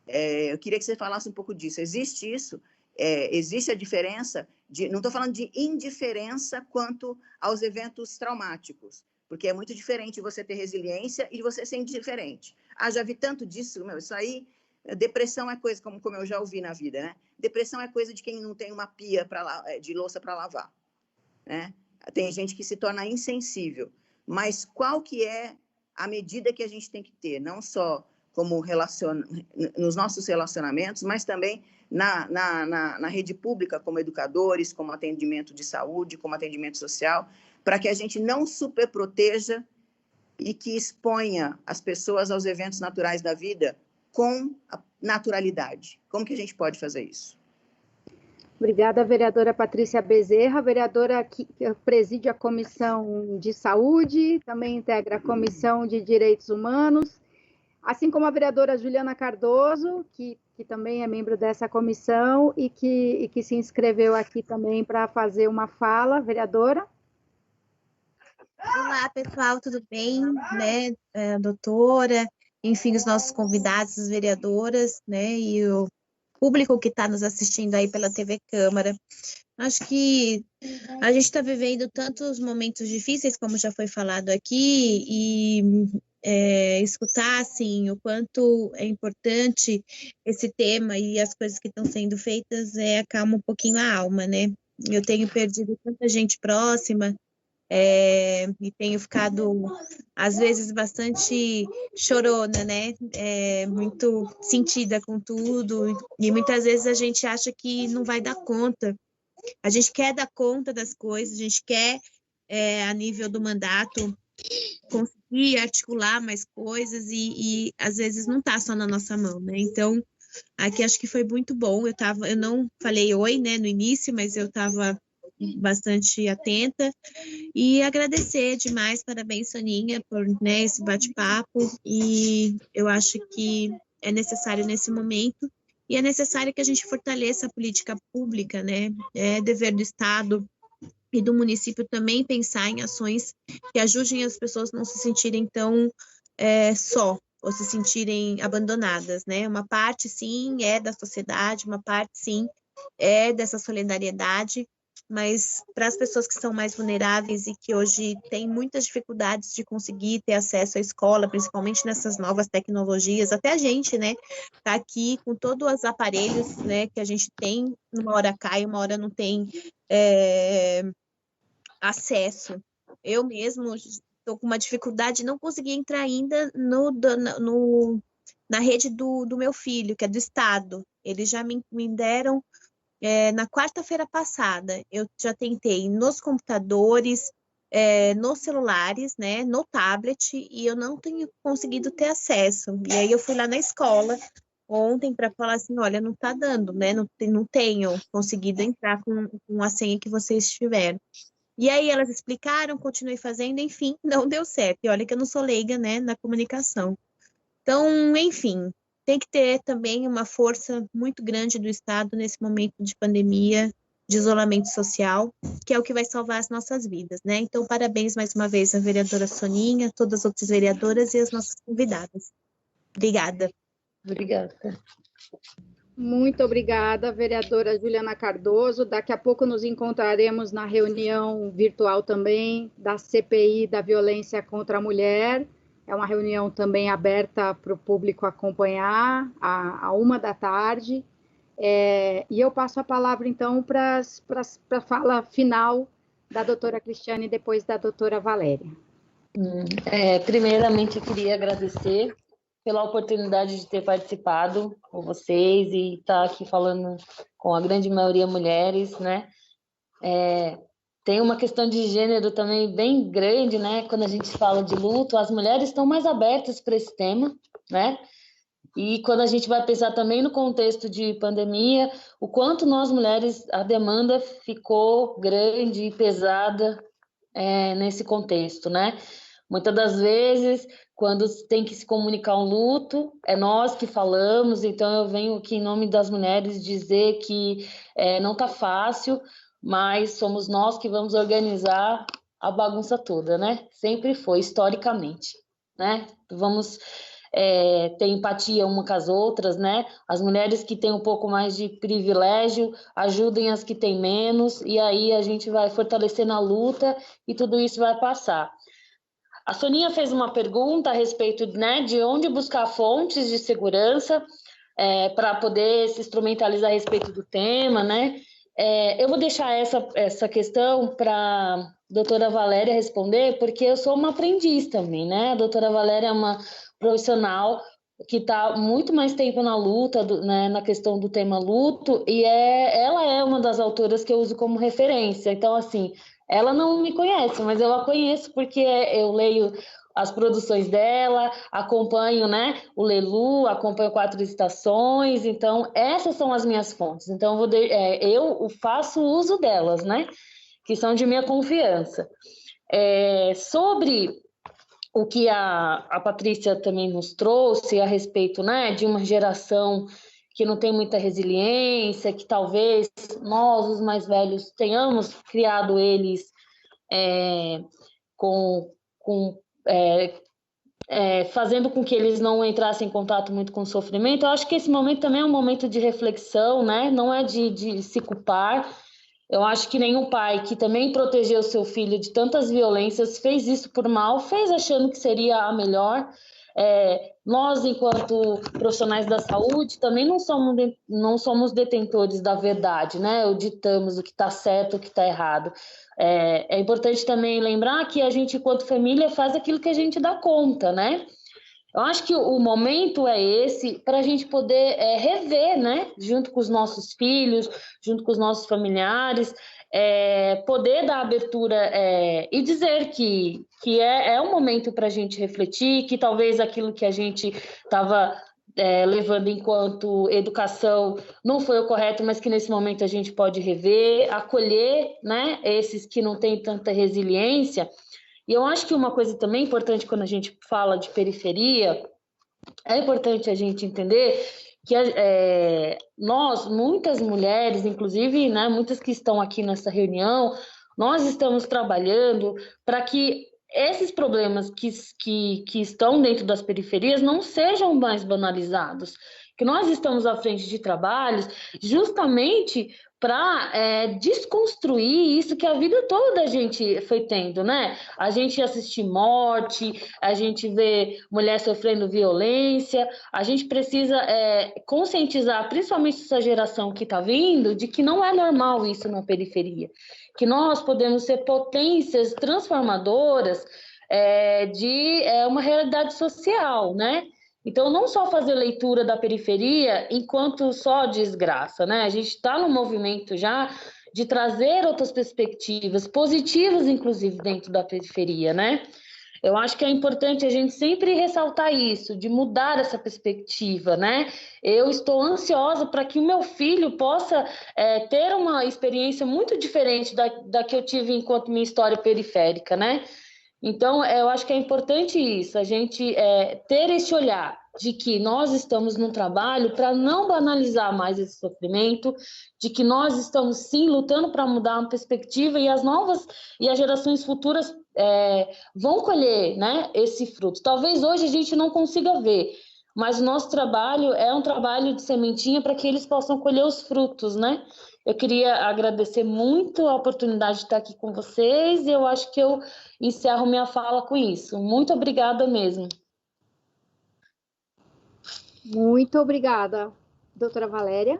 S2: Eu queria que você falasse um pouco disso. Existe isso? Existe a diferença? Não estou falando de indiferença quanto aos eventos traumáticos, porque é muito diferente você ter resiliência e você ser indiferente. Já vi tanto disso, isso aí, depressão é coisa, como eu já ouvi na vida, né? Depressão é coisa de quem não tem uma pia de louça para lavar, né? Tem gente que se torna insensível, mas qual que é a medida que a gente tem que ter, não só como nos nossos relacionamentos, mas também na rede pública, como educadores, como atendimento de saúde, como atendimento social, para que a gente não superproteja e que exponha as pessoas aos eventos naturais da vida com naturalidade. Como que a gente pode fazer isso?
S1: Obrigada, vereadora Patrícia Bezerra, vereadora que preside a Comissão de Saúde, também integra a Comissão de Direitos Humanos, assim como a vereadora Juliana Cardoso, que também é membro dessa comissão e que se inscreveu aqui também para fazer uma fala. Vereadora?
S5: Olá, pessoal, tudo bem? Né, doutora, enfim, os nossos convidados, as vereadoras, né, e o público que está nos assistindo aí pela TV Câmara. Acho que a gente está vivendo tantos momentos difíceis, como já foi falado aqui, e escutar, assim, o quanto é importante esse tema e as coisas que estão sendo feitas acalma um pouquinho a alma, né? Eu tenho perdido tanta gente próxima, e tenho ficado, às vezes, bastante chorona, né? Muito sentida com tudo, e muitas vezes a gente acha que não vai dar conta. A gente quer dar conta das coisas, a gente quer, a nível do mandato, conseguir articular mais coisas e às vezes não está só na nossa mão, né? Então, aqui acho que foi muito bom. Eu não falei oi, né, no início, mas eu estava bastante atenta e agradecer demais, parabéns, Soninha, por, né, esse bate-papo, e eu acho que é necessário nesse momento, e é necessário que a gente fortaleça a política pública, né? É dever do Estado e do município também pensar em ações que ajudem as pessoas a não se sentirem tão só, ou se sentirem abandonadas, né? Uma parte, sim, é da sociedade, uma parte, sim, é dessa solidariedade, mas para as pessoas que são mais vulneráveis e que hoje têm muitas dificuldades de conseguir ter acesso à escola, principalmente nessas novas tecnologias, até a gente, né, tá aqui com todos os aparelhos, né, que a gente tem, uma hora cai, uma hora não tem acesso. Eu mesmo estou com uma dificuldade de não conseguir entrar ainda na rede do meu filho, que é do Estado. Eles já me deram na quarta-feira passada. Eu já tentei nos computadores, nos celulares, né, no tablet, e eu não tenho conseguido ter acesso. E aí eu fui lá na escola ontem para falar assim, olha, não está dando, né, não tenho conseguido entrar com a senha que vocês tiveram. E aí elas explicaram, continuei fazendo, enfim, não deu certo. E olha que eu não sou leiga, né, na comunicação. Então, enfim, tem que ter também uma força muito grande do Estado nesse momento de pandemia, de isolamento social, que é o que vai salvar as nossas vidas, né? Então, parabéns mais uma vez à vereadora Soninha, todas as outras vereadoras e as nossas convidadas. Obrigada.
S3: Obrigada.
S1: Muito obrigada, vereadora Juliana Cardoso. Daqui a pouco nos encontraremos na reunião virtual também da CPI da violência contra a mulher. É uma reunião também aberta para o público acompanhar, à 13h. E eu passo a palavra, então, para a fala final da doutora Cristiane, depois da doutora Valéria.
S3: Primeiramente, eu queria agradecer pela oportunidade de ter participado com vocês e estar aqui falando com a grande maioria mulheres, né? Tem uma questão de gênero também bem grande, né? Quando a gente fala de luto, as mulheres estão mais abertas para esse tema, né? E quando a gente vai pensar também no contexto de pandemia, o quanto nós mulheres, a demanda ficou grande e pesada nesse contexto, né? Muitas das vezes, quando tem que se comunicar um luto, é nós que falamos, então eu venho aqui em nome das mulheres dizer que não está fácil, mas somos nós que vamos organizar a bagunça toda, né? Sempre foi, historicamente, né? Vamos ter empatia uma com as outras, né? As mulheres que têm um pouco mais de privilégio ajudem as que têm menos, e aí a gente vai fortalecendo a luta e tudo isso vai passar. A Soninha fez uma pergunta a respeito, né, de onde buscar fontes de segurança para poder se instrumentalizar a respeito do tema, né? Eu vou deixar essa questão para a doutora Valéria responder, porque eu sou uma aprendiz também, né? A doutora Valéria é uma profissional que está muito mais tempo na luta, né, na questão do tema luto, e ela é uma das autoras que eu uso como referência. Então, assim, ela não me conhece, mas eu a conheço porque eu leio as produções dela, acompanho, né, o Lelu, acompanho 4 Estações, então essas são as minhas fontes. Então eu faço uso delas, né, que são de minha confiança. Sobre o que a Patrícia também nos trouxe a respeito, né, de uma geração que não tem muita resiliência, que talvez nós, os mais velhos, tenhamos criado eles fazendo com que eles não entrassem em contato muito com o sofrimento. Eu acho que esse momento também é um momento de reflexão, né? Não é de se culpar. Eu acho que nenhum pai que também protegeu seu filho de tantas violências fez isso por mal, fez achando que seria a melhor. Nós, enquanto profissionais da saúde, também não somos detentores da verdade, né? Ou ditamos o que está certo, o que está errado. É importante também lembrar que a gente, enquanto família, faz aquilo que a gente dá conta, né? Eu acho que o momento é esse para a gente poder rever, né? Junto com os nossos filhos, junto com os nossos familiares, poder dar abertura e dizer que é um momento para a gente refletir, que talvez aquilo que a gente estava levando enquanto educação não foi o correto, mas que nesse momento a gente pode rever, acolher, né, esses que não têm tanta resiliência. E eu acho que uma coisa também importante quando a gente fala de periferia, é importante a gente entender que nós, muitas mulheres, inclusive, né, muitas que estão aqui nessa reunião, nós estamos trabalhando para que esses problemas que estão dentro das periferias não sejam mais banalizados, que nós estamos à frente de trabalhos justamente para desconstruir isso que a vida toda a gente foi tendo, né? A gente assiste morte, a gente vê mulher sofrendo violência, a gente precisa conscientizar, principalmente essa geração que está vindo, de que não é normal isso na periferia, que nós podemos ser potências transformadoras de uma realidade social, né? Então, não só fazer leitura da periferia enquanto só desgraça, né? A gente está no movimento já de trazer outras perspectivas positivas, inclusive, dentro da periferia, né? Eu acho que é importante a gente sempre ressaltar isso, de mudar essa perspectiva, né? Eu estou ansiosa para que o meu filho possa ter uma experiência muito diferente da que eu tive enquanto minha história periférica, né? Então, eu acho que é importante isso, a gente ter esse olhar de que nós estamos num trabalho para não banalizar mais esse sofrimento, de que nós estamos, sim, lutando para mudar uma perspectiva e as gerações futuras vão colher, né, esse fruto. Talvez hoje a gente não consiga ver, mas o nosso trabalho é um trabalho de sementinha para que eles possam colher os frutos, né? Eu queria agradecer muito a oportunidade de estar aqui com vocês e eu acho que eu encerro minha fala com isso. Muito obrigada mesmo.
S1: Muito obrigada, doutora Valéria.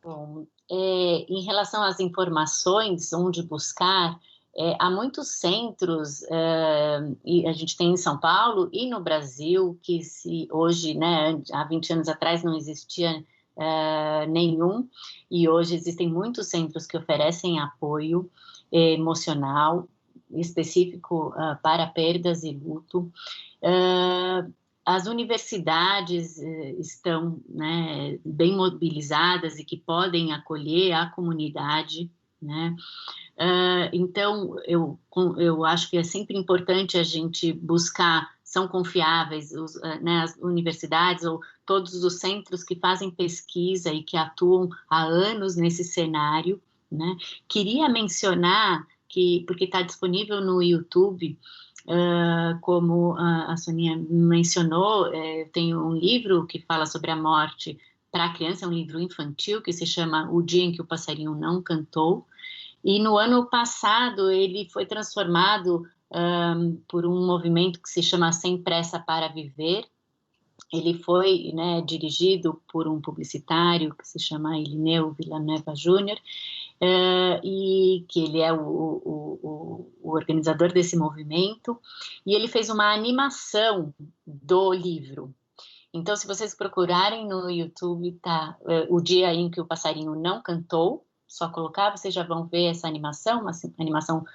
S4: Bom, em relação às informações, onde buscar, há muitos centros, e a gente tem em São Paulo e no Brasil, que hoje, né, há 20 anos atrás não existia nenhum, e hoje existem muitos centros que oferecem apoio emocional específico para perdas e luto. As universidades estão, né, bem mobilizadas e que podem acolher a comunidade, né? Então, eu acho que é sempre importante a gente buscar, são confiáveis, né, as universidades ou todos os centros que fazem pesquisa e que atuam há anos nesse cenário, né? Queria mencionar que, porque está disponível no YouTube, como a Soninha mencionou, tem um livro que fala sobre a morte para a criança, é um livro infantil que se chama O Dia em que o Passarinho Não Cantou, e no ano passado ele foi transformado por um movimento que se chama Sem Pressa para Viver. Ele foi, né, dirigido por um publicitário que se chama Irineu Villanueva Júnior, e que ele é o organizador desse movimento, e ele fez uma animação do livro. Então, se vocês procurarem no YouTube, tá, O Dia em que o Passarinho Não Cantou, só colocar, vocês já vão ver essa animação, uma animação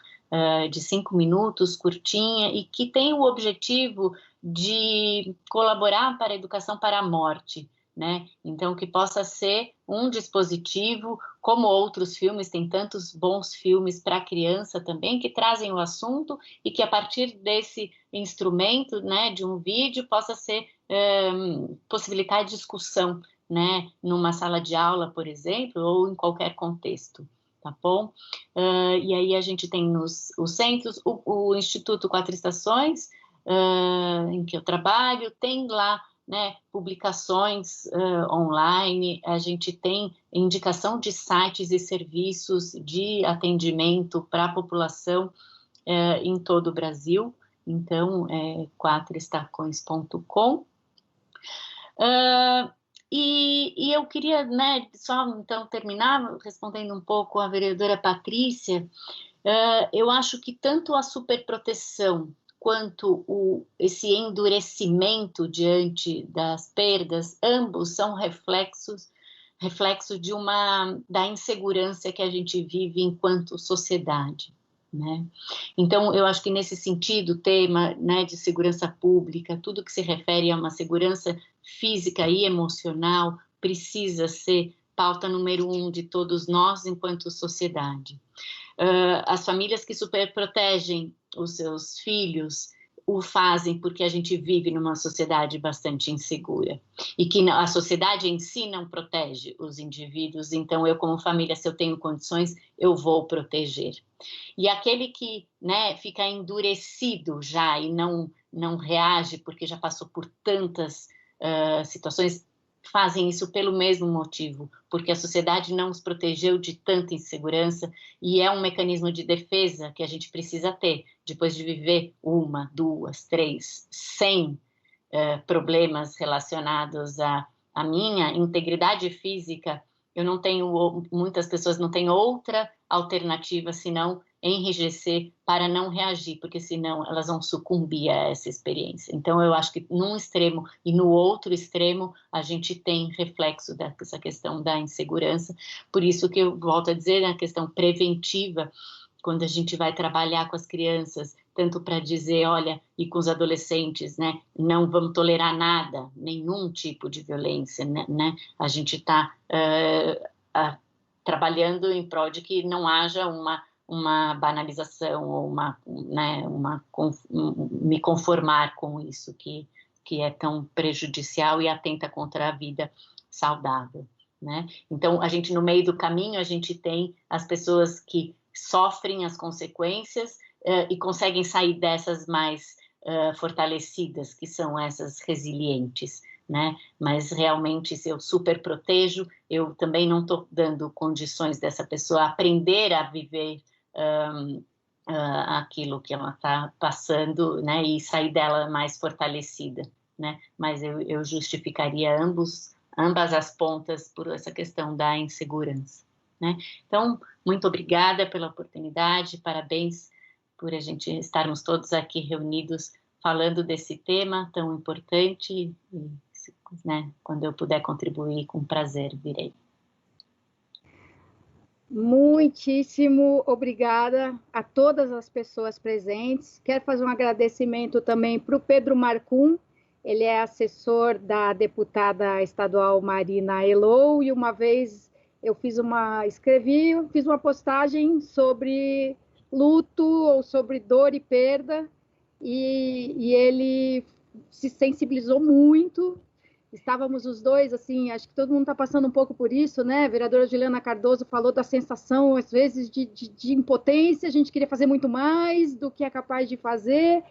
S4: de 5 minutos, curtinha, e que tem o objetivo de colaborar para a educação para a morte, né? Então, que possa ser um dispositivo, como outros filmes, tem tantos bons filmes para criança também, que trazem o assunto e que a partir desse instrumento, né, de um vídeo, possa ser possibilitar discussão, né, numa sala de aula, por exemplo, ou em qualquer contexto, tá bom? E aí a gente tem os centros, o Instituto Quatro Estações, em que eu trabalho, tem lá, né, publicações online, a gente tem indicação de sites e serviços de atendimento para a população em todo o Brasil, então, quatroestacões.com. E eu queria, né, só então terminar respondendo um pouco a vereadora Patrícia. Eu acho que tanto a superproteção quanto esse endurecimento diante das perdas, ambos são reflexos reflexo da insegurança que a gente vive enquanto sociedade, né? Então, eu acho que nesse sentido, o tema, né, de segurança pública, tudo que se refere a uma segurança física e emocional, precisa ser pauta número 1 de todos nós enquanto sociedade. As famílias que superprotegem os seus filhos o fazem porque a gente vive numa sociedade bastante insegura e que a sociedade em si não protege os indivíduos, então eu como família, se eu tenho condições, eu vou proteger. E aquele que, né, fica endurecido já e não reage porque já passou por tantas situações, fazem isso pelo mesmo motivo, porque a sociedade não os protegeu de tanta insegurança e é um mecanismo de defesa que a gente precisa ter, depois de viver 1, 2, 3, 100 problemas relacionados à minha integridade física. Eu não tenho, muitas pessoas não têm outra alternativa senão enrijecer para não reagir, porque senão elas vão sucumbir a essa experiência. Então, eu acho que num extremo e no outro extremo, a gente tem reflexo dessa questão da insegurança. Por isso que eu volto a dizer, na questão preventiva, quando a gente vai trabalhar com as crianças, tanto para dizer, olha, e com os adolescentes, né, não vamos tolerar nada, nenhum tipo de violência, né? A gente está trabalhando em prol de que não haja uma banalização ou me conformar com isso que é tão prejudicial e atenta contra a vida saudável, né? Então, a gente, no meio do caminho, a gente tem as pessoas que sofrem as consequências e conseguem sair dessas mais fortalecidas, que são essas resilientes, né? Mas realmente, se eu super protejo, eu também não estou dando condições dessa pessoa aprender a viver aquilo que ela está passando, né? E sair dela mais fortalecida, né? Mas eu justificaria ambas as pontas por essa questão da insegurança, né? Então, muito obrigada pela oportunidade, parabéns por a gente estarmos todos aqui reunidos falando desse tema tão importante, e, né, quando eu puder contribuir, com prazer, virei.
S1: Muitíssimo obrigada a todas as pessoas presentes. Quero fazer um agradecimento também para o Pedro Marcum, ele é assessor da deputada estadual Marina Elou, e uma vez eu fiz uma postagem sobre luto ou sobre dor e perda, e ele se sensibilizou muito. Estávamos os dois, assim, acho que todo mundo está passando um pouco por isso, né? A vereadora Juliana Cardoso falou da sensação, às vezes, de impotência, a gente queria fazer muito mais do que é capaz de fazer,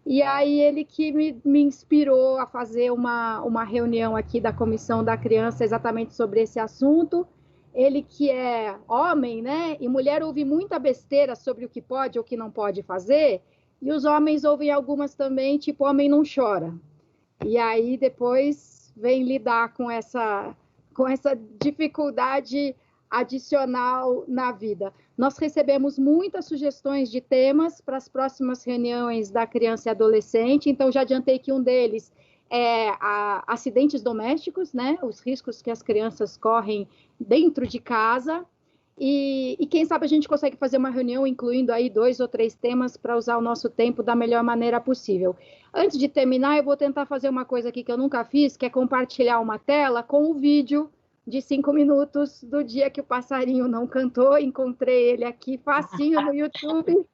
S1: e aí ele que me inspirou a fazer uma reunião aqui da Comissão da Criança exatamente sobre esse assunto. Ele que é homem, né? E mulher ouve muita besteira sobre o que pode ou o que não pode fazer, e os homens ouvem algumas também, tipo, homem não chora. E aí depois vem lidar com essa dificuldade adicional na vida. Nós recebemos muitas sugestões de temas para as próximas reuniões da criança e adolescente, então já adiantei que um deles é acidentes domésticos, né? Os riscos que as crianças correm dentro de casa, e quem sabe a gente consegue fazer uma reunião incluindo aí 2 ou 3 temas para usar o nosso tempo da melhor maneira possível. Antes de terminar, eu vou tentar fazer uma coisa aqui que eu nunca fiz, que é compartilhar uma tela com o vídeo de 5 minutos do dia que o passarinho não cantou. Encontrei ele aqui facinho no YouTube.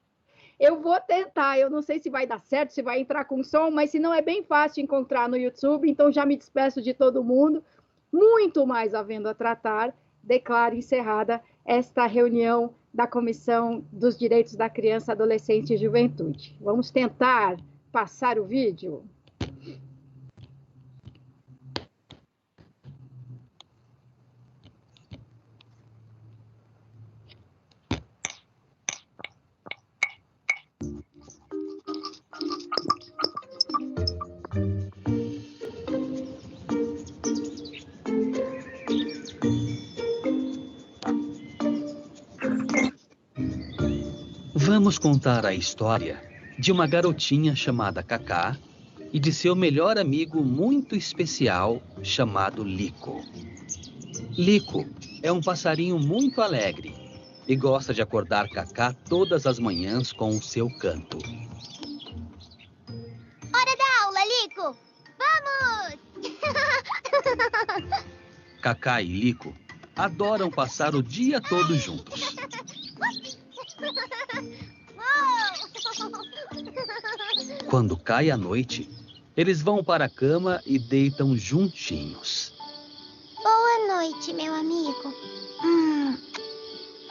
S1: Eu vou tentar, eu não sei se vai dar certo, se vai entrar com som, mas se não, é bem fácil encontrar no YouTube, então já me despeço de todo mundo. Muito mais havendo a tratar, declaro encerrada esta reunião da Comissão dos Direitos da Criança, Adolescente e Juventude. Vamos tentar passar o vídeo.
S6: Vamos contar a história de uma garotinha chamada Cacá e de seu melhor amigo muito especial chamado Lico. Lico é um passarinho muito alegre e gosta de acordar Cacá todas as manhãs com o seu canto.
S7: Hora da aula, Lico! Vamos!
S6: Cacá e Lico adoram passar o dia todo juntos. Quando cai a noite, eles vão para a cama e deitam juntinhos.
S7: Boa noite, meu amigo.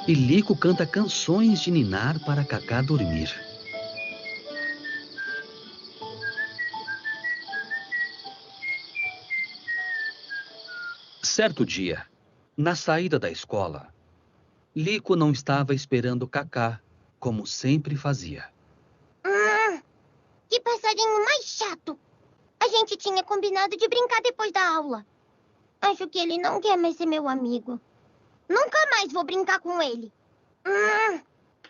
S6: E Lico canta canções de ninar para Cacá dormir. Certo dia, na saída da escola, Lico não estava esperando Cacá, como sempre fazia.
S7: Que passarinho mais chato! A gente tinha combinado de brincar depois da aula. Acho que ele não quer mais ser meu amigo. Nunca mais vou brincar com ele.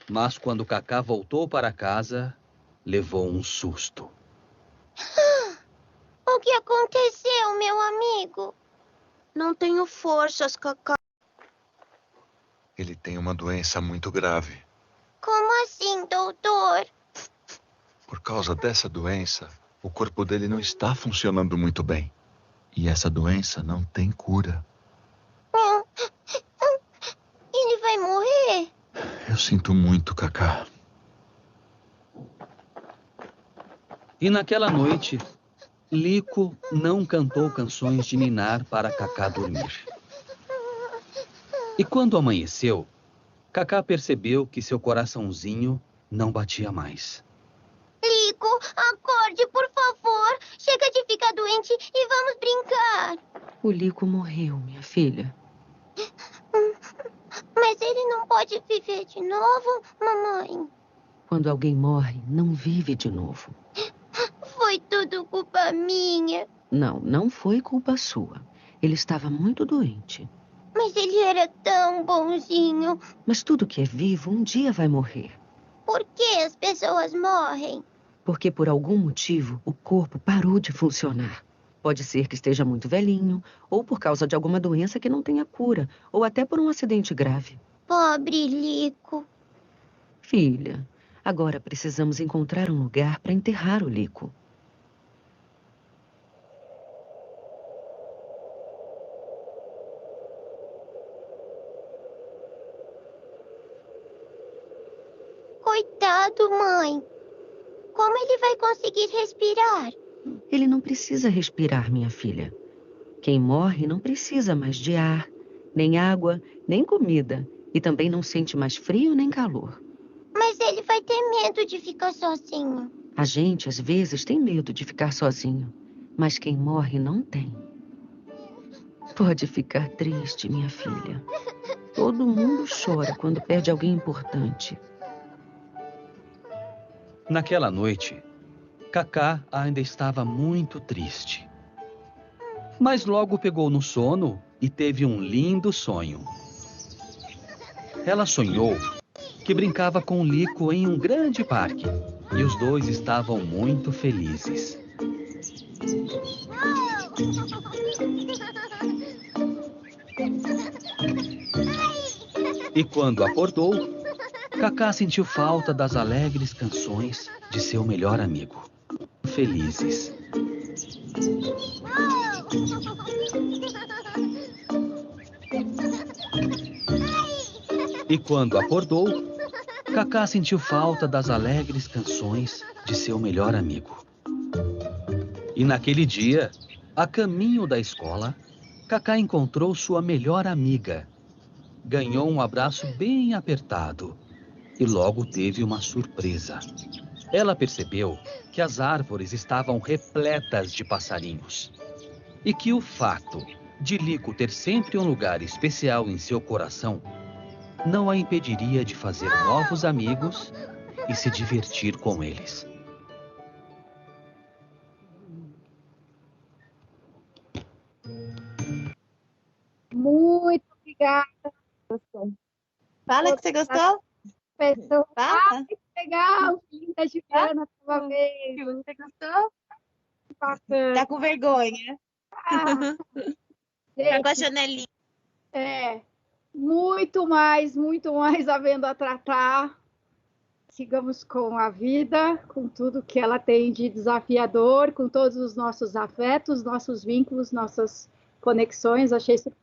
S6: Mas quando Cacá voltou para casa, levou um susto.
S7: O que aconteceu, meu amigo? Não tenho forças, Cacá.
S8: Ele tem uma doença muito grave.
S7: Como assim, doutor?
S8: Por causa dessa doença, o corpo dele não está funcionando muito bem. E essa doença não tem cura.
S7: Ele vai morrer?
S8: Eu sinto muito, Cacá.
S6: E naquela noite, Lico não cantou canções de ninar para Cacá dormir. E quando amanheceu, Cacá percebeu que seu coraçãozinho não batia mais.
S7: Lico, acorde, por favor. Chega de ficar doente e vamos brincar.
S9: O Lico morreu, minha filha.
S7: Mas ele não pode viver de novo, mamãe.
S9: Quando alguém morre, não vive de novo.
S7: Foi tudo culpa minha.
S9: Não, não foi culpa sua. Ele estava muito doente.
S7: Mas ele era tão bonzinho.
S9: Mas tudo que é vivo um dia vai morrer.
S7: Por que as pessoas morrem?
S9: Porque por algum motivo o corpo parou de funcionar. Pode ser que esteja muito velhinho, ou por causa de alguma doença que não tenha cura, ou até por um acidente grave.
S7: Pobre Lico.
S9: Filha, agora precisamos encontrar um lugar para enterrar o Lico.
S7: Coitado, mãe. Como ele vai conseguir respirar?
S9: Ele não precisa respirar, minha filha. Quem morre não precisa mais de ar, nem água, nem comida. E também não sente mais frio nem calor.
S7: Mas ele vai ter medo de ficar sozinho.
S9: A gente, às vezes, tem medo de ficar sozinho. Mas quem morre não tem. Pode ficar triste, minha filha. Todo mundo chora quando perde alguém importante.
S6: Naquela noite, Cacá ainda estava muito triste. Mas logo pegou no sono e teve um lindo sonho. Ela sonhou que brincava com Lico em um grande parque e os dois estavam muito felizes. E quando acordou, Cacá sentiu falta das alegres canções de seu melhor amigo. Felizes. E quando acordou, Cacá sentiu falta das alegres canções de seu melhor amigo. E naquele dia, a caminho da escola, Cacá encontrou sua melhor amiga. Ganhou um abraço bem apertado e logo teve uma surpresa. Ela percebeu que as árvores estavam repletas de passarinhos e que o fato de Lico ter sempre um lugar especial em seu coração não a impediria de fazer novos amigos e se divertir com eles.
S1: Muito obrigada.
S5: Fala que você gostou?
S1: Pessoal,
S5: Fala.
S1: que legal, linda Juliana, uma vez.
S5: Você gostou?
S1: Bacana.
S5: Tá com vergonha.
S1: Ah,
S5: Tá com a janelinha.
S1: muito mais havendo a tratar. Sigamos com a vida, com tudo que ela tem de desafiador, com todos os nossos afetos, nossos vínculos, nossas conexões. Achei super